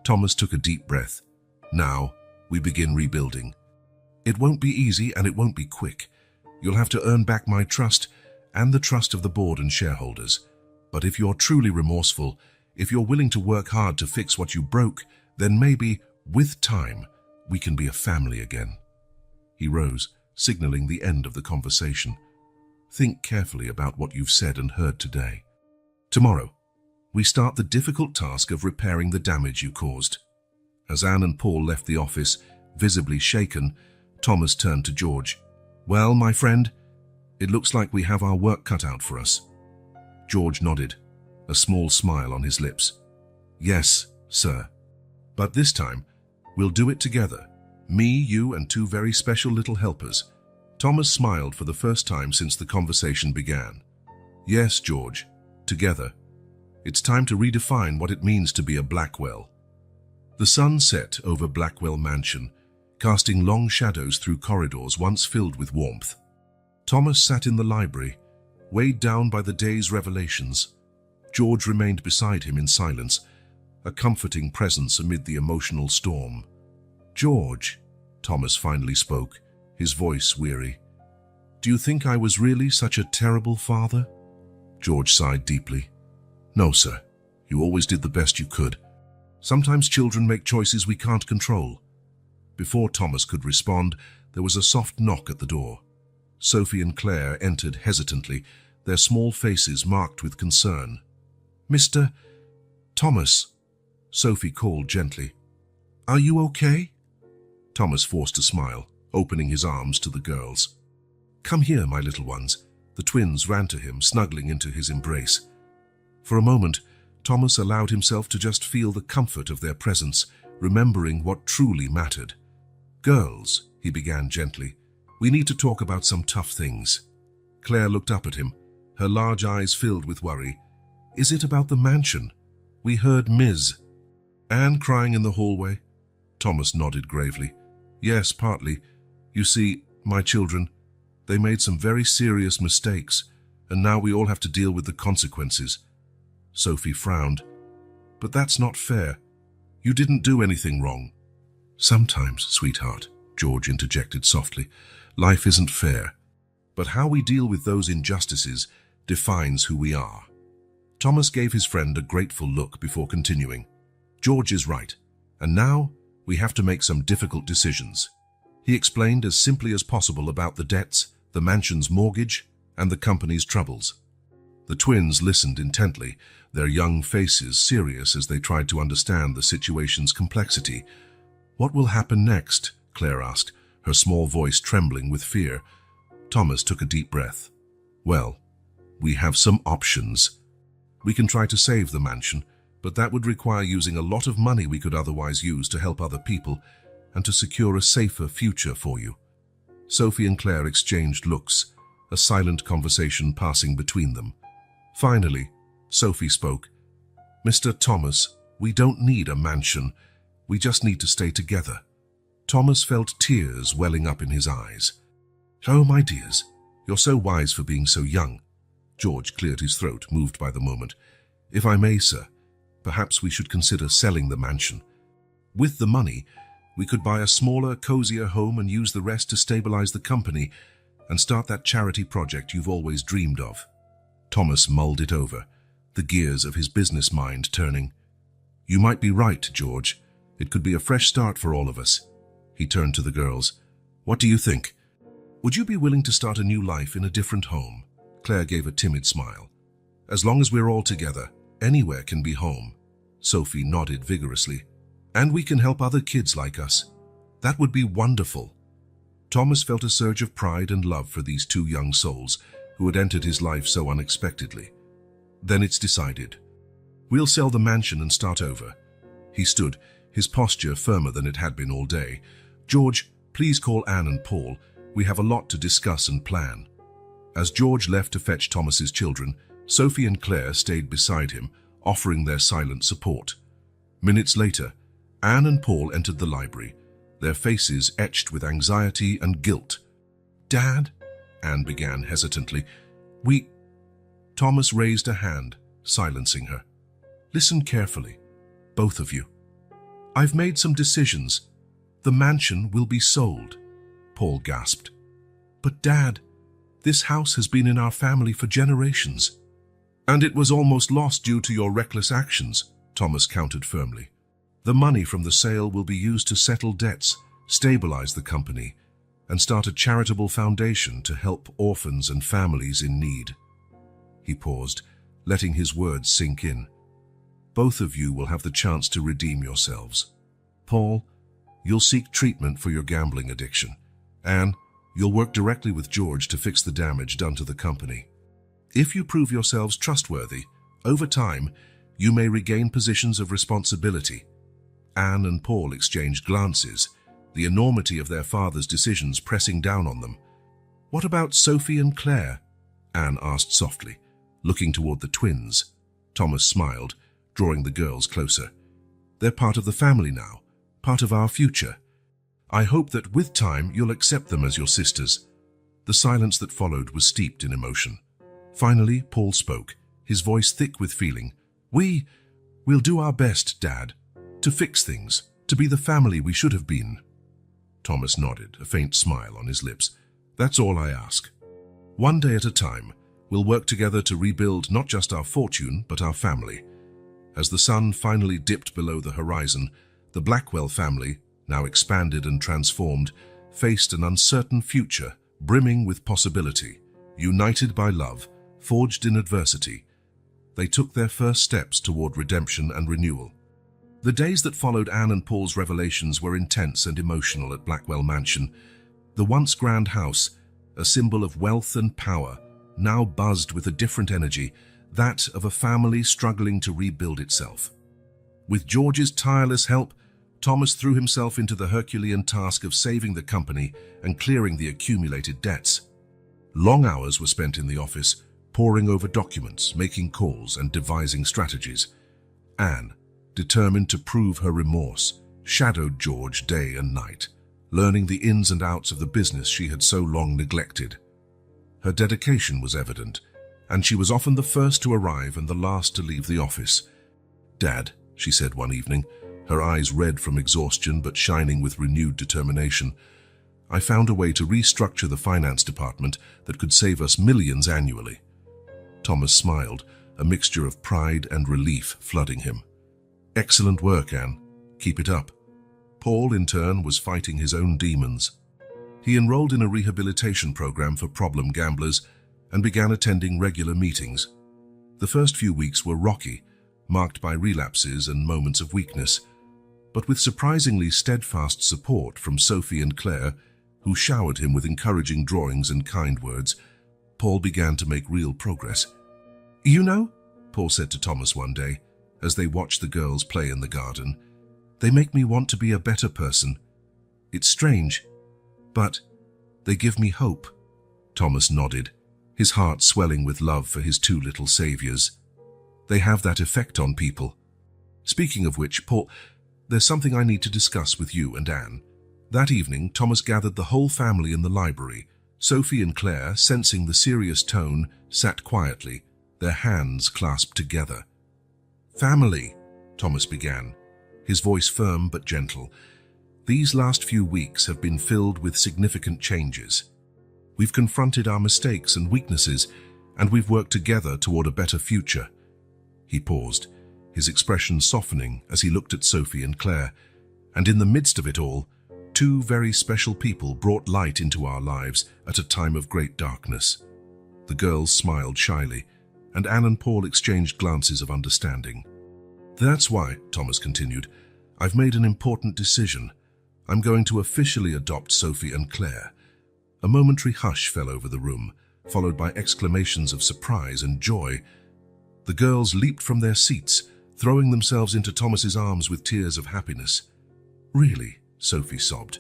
A: Thomas took a deep breath. "Now, we begin rebuilding. It won't be easy and it won't be quick. You'll have to earn back my trust and the trust of the board and shareholders. But if you're truly remorseful, if you're willing to work hard to fix what you broke, then maybe, with time, we can be a family again." He rose, signaling the end of the conversation. "Think carefully about what you've said and heard today. Tomorrow, we start the difficult task of repairing the damage you caused." As Anne and Paul left the office, visibly shaken, Thomas turned to George. "Well, my friend, it looks like we have our work cut out for us." George nodded, a small smile on his lips. "Yes, sir. But this time, we'll do it together. Me, you, and two very special little helpers." Thomas smiled for the first time since the conversation began. "Yes, George, together. It's time to redefine what it means to be a Blackwell." The sun set over Blackwell Mansion, casting long shadows through corridors once filled with warmth. Thomas sat in the library, weighed down by the day's revelations. George remained beside him in silence, a comforting presence amid the emotional storm. "George," Thomas finally spoke, his voice weary, "do you think I was really such a terrible father?" George sighed deeply. "No, sir. You always did the best you could. Sometimes children make choices we can't control." Before Thomas could respond, there was a soft knock at the door. Sophie and Claire entered hesitantly, their small faces marked with concern. "Mr. Thomas," Sophie called gently. "Are you okay?" Thomas forced a smile, opening his arms to the girls. "Come here, my little ones." The twins ran to him, snuggling into his embrace. For a moment, Thomas allowed himself to just feel the comfort of their presence, remembering what truly mattered. "Girls," he began gently, "we need to talk about some tough things." Claire looked up at him, her large eyes filled with worry. "Is it about the mansion? We heard Ms. Anne crying in the hallway." Thomas nodded gravely. "Yes, partly. You see, my children, they made some very serious mistakes, and now we all have to deal with the consequences." Sophie frowned. "But that's not fair. You didn't do anything wrong." "Sometimes, sweetheart," George interjected softly, "life isn't fair. But how we deal with those injustices defines who we are." Thomas gave his friend a grateful look before continuing. "George is right, and now we have to make some difficult decisions." He explained as simply as possible about the debts, the mansion's mortgage, and the company's troubles. The twins listened intently, their young faces serious as they tried to understand the situation's complexity. "What will happen next?" Claire asked, her small voice trembling with fear. Thomas took a deep breath. "Well, we have some options. We can try to save the mansion, but that would require using a lot of money we could otherwise use to help other people. and to secure a safer future for you. Sophie and Claire exchanged looks, a silent conversation passing between them. Finally, Sophie spoke. "Mr. Thomas, we don't need a mansion. We just need to stay together." Thomas felt tears welling up in his eyes. "Oh, my dears, you're so wise for being so young." George cleared his throat, moved by the moment. "If I may, sir, perhaps we should consider selling the mansion. With the money, we could buy a smaller, cozier home and use the rest to stabilize the company and start that charity project you've always dreamed of." Thomas mulled it over, the gears of his business mind turning. "You might be right, George. It could be a fresh start for all of us." He turned to the girls. "What do you think? Would you be willing to start a new life in a different home?" Claire gave a timid smile. "As long as we're all together, anywhere can be home." Sophie nodded vigorously. "And we can help other kids like us. That would be wonderful." Thomas felt a surge of pride and love for these two young souls who had entered his life so unexpectedly. "Then it's decided. We'll sell the mansion and start over." He stood, his posture firmer than it had been all day. "George, please call Anne and Paul. We have a lot to discuss and plan." As George left to fetch Thomas's children, Sophie and Claire stayed beside him, offering their silent support. Minutes later, Anne and Paul entered the library, their faces etched with anxiety and guilt. "Dad," Anne began hesitantly, Thomas raised a hand, silencing her. "Listen carefully, both of you. I've made some decisions. The mansion will be sold." Paul gasped. "But Dad, this house has been in our family for generations." "And it was almost lost due to your reckless actions," Thomas countered firmly. "The money from the sale will be used to settle debts, stabilize the company, and start a charitable foundation to help orphans and families in need." He paused, letting his words sink in. "Both of you will have the chance to redeem yourselves. Paul, you'll seek treatment for your gambling addiction. Anne, you'll work directly with George to fix the damage done to the company. If you prove yourselves trustworthy, over time, you may regain positions of responsibility." Anne and Paul exchanged glances, the enormity of their father's decisions pressing down on them. "What about Sophie and Claire?" Anne asked softly, looking toward the twins. Thomas smiled, drawing the girls closer. "They're part of the family now, part of our future. I hope that with time you'll accept them as your sisters." The silence that followed was steeped in emotion. Finally, Paul spoke, his voice thick with feeling. We'll do our best, Dad, to fix things, to be the family we should have been." Thomas nodded, a faint smile on his lips. "That's all I ask. One day at a time, we'll work together to rebuild not just our fortune, but our family." As the sun finally dipped below the horizon, the Blackwell family, now expanded and transformed, faced an uncertain future, brimming with possibility. United by love, forged in adversity, they took their first steps toward redemption and renewal. The days that followed Anne and Paul's revelations were intense and emotional at Blackwell Mansion. The once grand house, a symbol of wealth and power, now buzzed with a different energy, that of a family struggling to rebuild itself. With George's tireless help, Thomas threw himself into the Herculean task of saving the company and clearing the accumulated debts. Long hours were spent in the office, poring over documents, making calls, and devising strategies. Anne, determined to prove her remorse, shadowed George day and night, learning the ins and outs of the business she had so long neglected. Her dedication was evident, and she was often the first to arrive and the last to leave the office. "Dad," she said one evening, her eyes red from exhaustion but shining with renewed determination, "I found a way to restructure the finance department that could save us millions annually." Thomas smiled, a mixture of pride and relief flooding him. "Excellent work, Anne. Keep it up." Paul, in turn, was fighting his own demons. He enrolled in a rehabilitation program for problem gamblers and began attending regular meetings. The first few weeks were rocky, marked by relapses and moments of weakness. But with surprisingly steadfast support from Sophie and Claire, who showered him with encouraging drawings and kind words, Paul began to make real progress. "You know," Paul said to Thomas one day, as they watched the girls play in the garden, "they make me want to be a better person. It's strange, but they give me hope." Thomas nodded, his heart swelling with love for his two little saviors. "They have that effect on people. Speaking of which, Paul, there's something I need to discuss with you and Anne." That evening, Thomas gathered the whole family in the library. Sophie and Claire, sensing the serious tone, sat quietly, their hands clasped together. "Family," Thomas began, his voice firm but gentle. "These last few weeks have been filled with significant changes. We've confronted our mistakes and weaknesses, and we've worked together toward a better future." He paused, his expression softening as he looked at Sophie and Claire. And in the midst of it all, two very special people brought light into our lives at a time of great darkness. The girls smiled shyly, and Anne and Paul exchanged glances of understanding. "That's why," Thomas continued, "I've made an important decision. I'm going to officially adopt Sophie and Claire." A momentary hush fell over the room, followed by exclamations of surprise and joy. The girls leaped from their seats, throwing themselves into Thomas's arms with tears of happiness. "Really?" Sophie sobbed.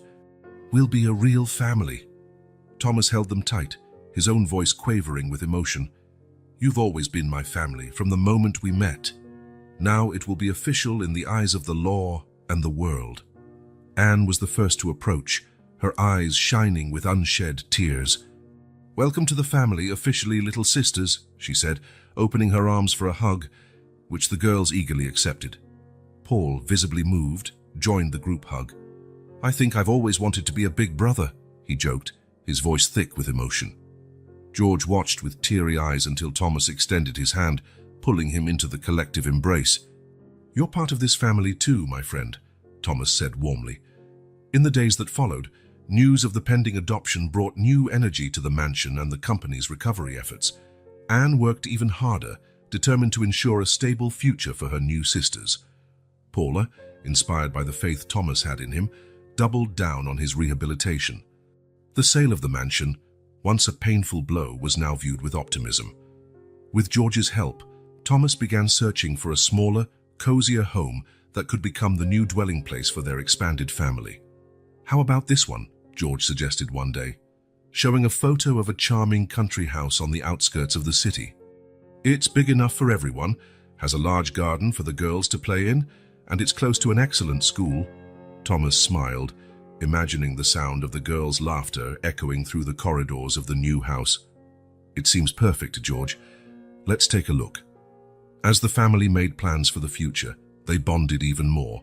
A: "We'll be a real family." Thomas held them tight, his own voice quavering with emotion. "You've always been my family from the moment we met. Now it will be official in the eyes of the law and the world." Anne was the first to approach, her eyes shining with unshed tears. "Welcome to the family, officially, little sisters," she said, opening her arms for a hug, which the girls eagerly accepted. Paul, visibly moved, joined the group hug. "I think I've always wanted to be a big brother," he joked, his voice thick with emotion. George watched with teary eyes until Thomas extended his hand, pulling him into the collective embrace. "You're part of this family too, my friend," Thomas said warmly. In the days that followed, news of the pending adoption brought new energy to the mansion and the company's recovery efforts. Anne worked even harder, determined to ensure a stable future for her new sisters. Paula, inspired by the faith Thomas had in him, doubled down on his rehabilitation. The sale of the mansion, once a painful blow, was now viewed with optimism. With George's help, Thomas began searching for a smaller, cozier home that could become the new dwelling place for their expanded family. "How about this one?" George suggested one day, showing a photo of a charming country house on the outskirts of the city. "It's big enough for everyone, has a large garden for the girls to play in, and it's close to an excellent school." Thomas smiled, imagining the sound of the girls' laughter echoing through the corridors of the new house. "It seems perfect, George. Let's take a look." As the family made plans for the future, they bonded even more.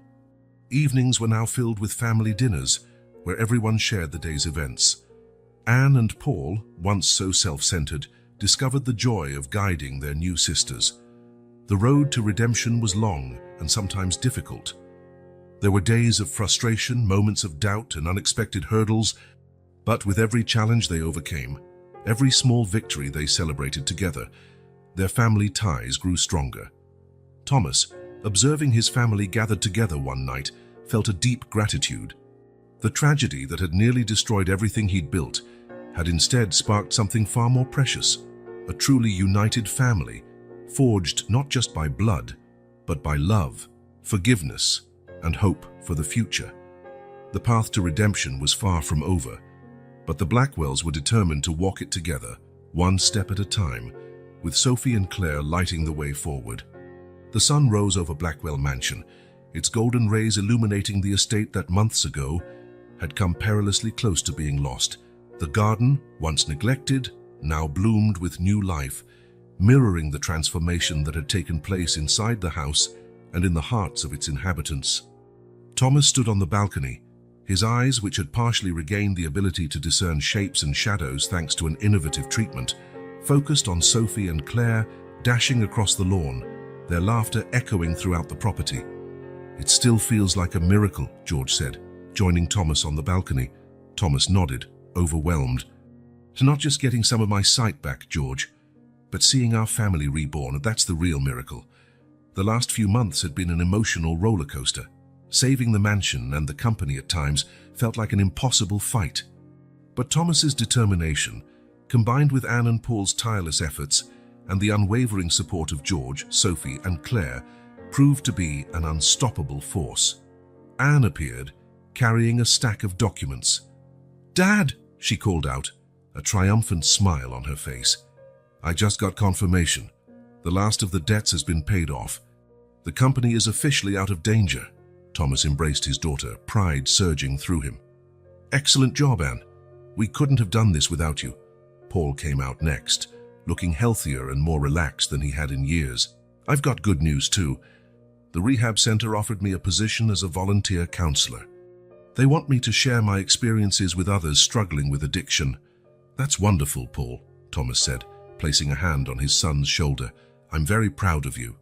A: Evenings were now filled with family dinners, where everyone shared the day's events. Anne and Paul, once so self-centered, discovered the joy of guiding their new sisters. The road to redemption was long and sometimes difficult. There were days of frustration, moments of doubt, and unexpected hurdles, but with every challenge they overcame, every small victory they celebrated together, their family ties grew stronger. Thomas, observing his family gathered together one night, felt a deep gratitude. The tragedy that had nearly destroyed everything he'd built had instead sparked something far more precious, a truly united family, forged not just by blood, but by love, forgiveness, and hope for the future. The path to redemption was far from over, but the Blackwells were determined to walk it together, one step at a time, with Sophie and Claire lighting the way forward. The sun rose over Blackwell Mansion, its golden rays illuminating the estate that months ago had come perilously close to being lost. The garden, once neglected, now bloomed with new life, mirroring the transformation that had taken place inside the house and in the hearts of its inhabitants. Thomas stood on the balcony, his eyes, which had partially regained the ability to discern shapes and shadows thanks to an innovative treatment, focused on Sophie and Claire dashing across the lawn, their laughter echoing throughout the property. "It still feels like a miracle," George said, joining Thomas on the balcony. Thomas nodded, overwhelmed. "Not just getting some of my sight back, George, but seeing our family reborn, that's the real miracle. The last few months had been an emotional roller coaster. Saving the mansion and the company at times felt like an impossible fight. But Thomas's determination, combined with Anne and Paul's tireless efforts and the unwavering support of George, Sophie, and Claire, proved to be an unstoppable force. Anne appeared, carrying a stack of documents. "Dad!" she called out, a triumphant smile on her face. "I just got confirmation. The last of the debts has been paid off. The company is officially out of danger." Thomas embraced his daughter, pride surging through him. "Excellent job, Anne. We couldn't have done this without you." Paul came out next, looking healthier and more relaxed than he had in years. "I've got good news too. The rehab center offered me a position as a volunteer counselor. They want me to share my experiences with others struggling with addiction." "That's wonderful, Paul," Thomas said, placing a hand on his son's shoulder. "I'm very proud of you."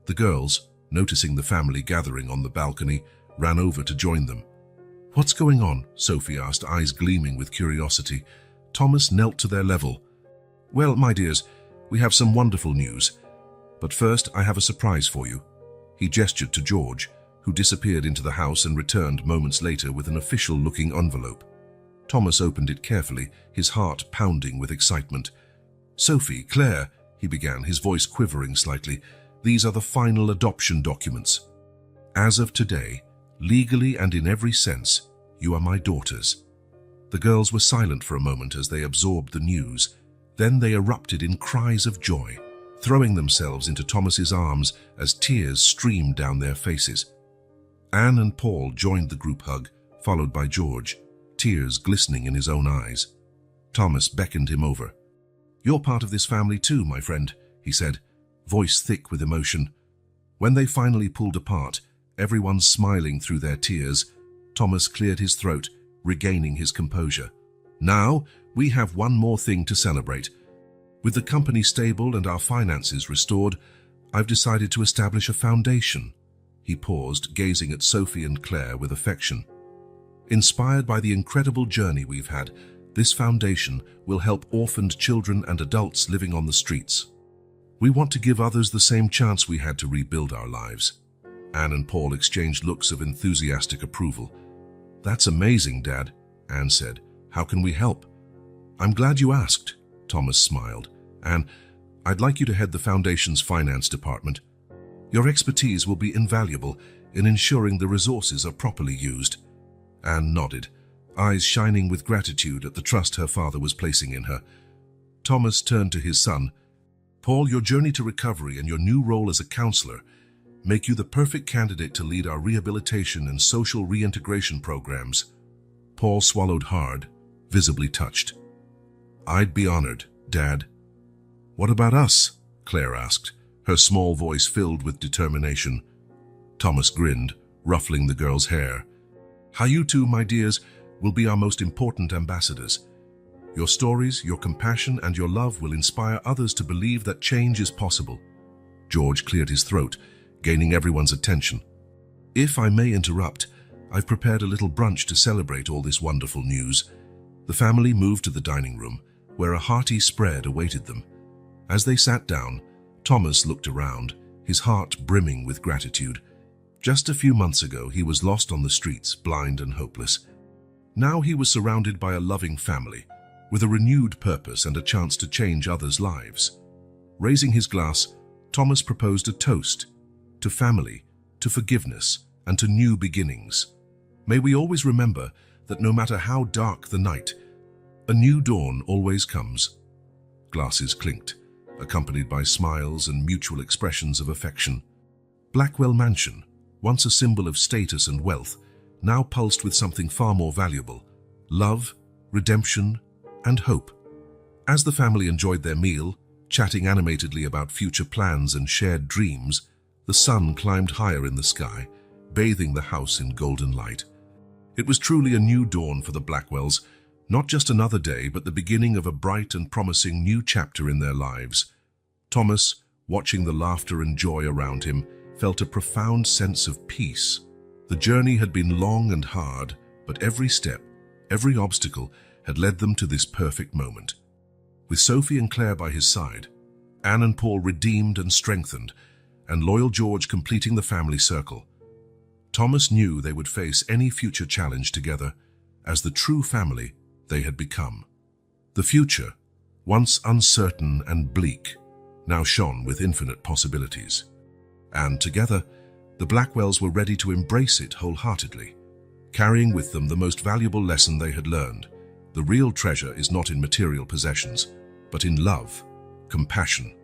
A: The girls, noticing the family gathering on the balcony, ran over to join them. "What's going on?" Sophie asked, eyes gleaming with curiosity. Thomas knelt to their level. "Well, my dears, we have some wonderful news. But first, I have a surprise for you." He gestured to George, who disappeared into the house and returned moments later with an official-looking envelope. Thomas opened it carefully, his heart pounding with excitement. "Sophie, Claire," he began, his voice quivering slightly, "these are the final adoption documents. As of today, legally and in every sense, you are my daughters." The girls were silent for a moment as they absorbed the news. Then they erupted in cries of joy, throwing themselves into Thomas's arms as tears streamed down their faces. Anne and Paul joined the group hug, followed by George, tears glistening in his own eyes. Thomas beckoned him over. "You're part of this family too, my friend," he said, voice thick with emotion. When they finally pulled apart, everyone smiling through their tears, Thomas cleared his throat, regaining his composure. "Now, we have one more thing to celebrate. With the company stable and our finances restored, I've decided to establish a foundation." He paused, gazing at Sophie and Claire with affection. "Inspired by the incredible journey we've had, this foundation will help orphaned children and adults living on the streets. We want to give others the same chance we had to rebuild our lives." Anne and Paul exchanged looks of enthusiastic approval. "That's amazing, Dad," Anne said. "How can we help?" "I'm glad you asked," Thomas smiled. "Anne, I'd like you to head the Foundation's finance department. Your expertise will be invaluable in ensuring the resources are properly used." Anne nodded, eyes shining with gratitude at the trust her father was placing in her. Thomas turned to his son. "Paul, your journey to recovery and your new role as a counselor make you the perfect candidate to lead our rehabilitation and social reintegration programs." Paul swallowed hard, visibly touched. "I'd be honored, Dad." "What about us?" Claire asked, her small voice filled with determination. Thomas grinned, ruffling the girl's hair. "How you two, my dears, will be our most important ambassadors. Your stories, your compassion, and your love will inspire others to believe that change is possible." George cleared his throat, gaining everyone's attention. "If I may interrupt, I've prepared a little brunch to celebrate all this wonderful news." The family moved to the dining room, where a hearty spread awaited them. As they sat down, Thomas looked around, his heart brimming with gratitude. Just a few months ago, he was lost on the streets, blind and hopeless. Now he was surrounded by a loving family, with a renewed purpose and a chance to change others' lives. Raising his glass, Thomas proposed a toast to family, to forgiveness, and to new beginnings. May we always remember that no matter how dark the night, a new dawn always comes. Glasses clinked, accompanied by smiles and mutual expressions of affection. Blackwell Mansion, once a symbol of status and wealth, now pulsed with something far more valuable: love, redemption, and hope. As the family enjoyed their meal, chatting animatedly about future plans and shared dreams, the sun climbed higher in the sky, bathing the house in golden light. It was truly a new dawn for the Blackwells, not just another day, but the beginning of a bright and promising new chapter in their lives. Thomas, watching the laughter and joy around him, felt a profound sense of peace. The journey had been long and hard, but every step, every obstacle had led them to this perfect moment. With Sophie and Claire by his side, Anne and Paul redeemed and strengthened, and loyal George completing the family circle, Thomas knew they would face any future challenge together as the true family they had become. The future, once uncertain and bleak, now shone with infinite possibilities. And together, the Blackwells were ready to embrace it wholeheartedly. carrying with them the most valuable lesson they had learned. The real treasure is not in material possessions, but in love, compassion,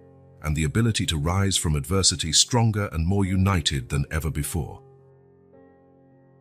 A: and the ability to rise from adversity stronger and more united than ever before.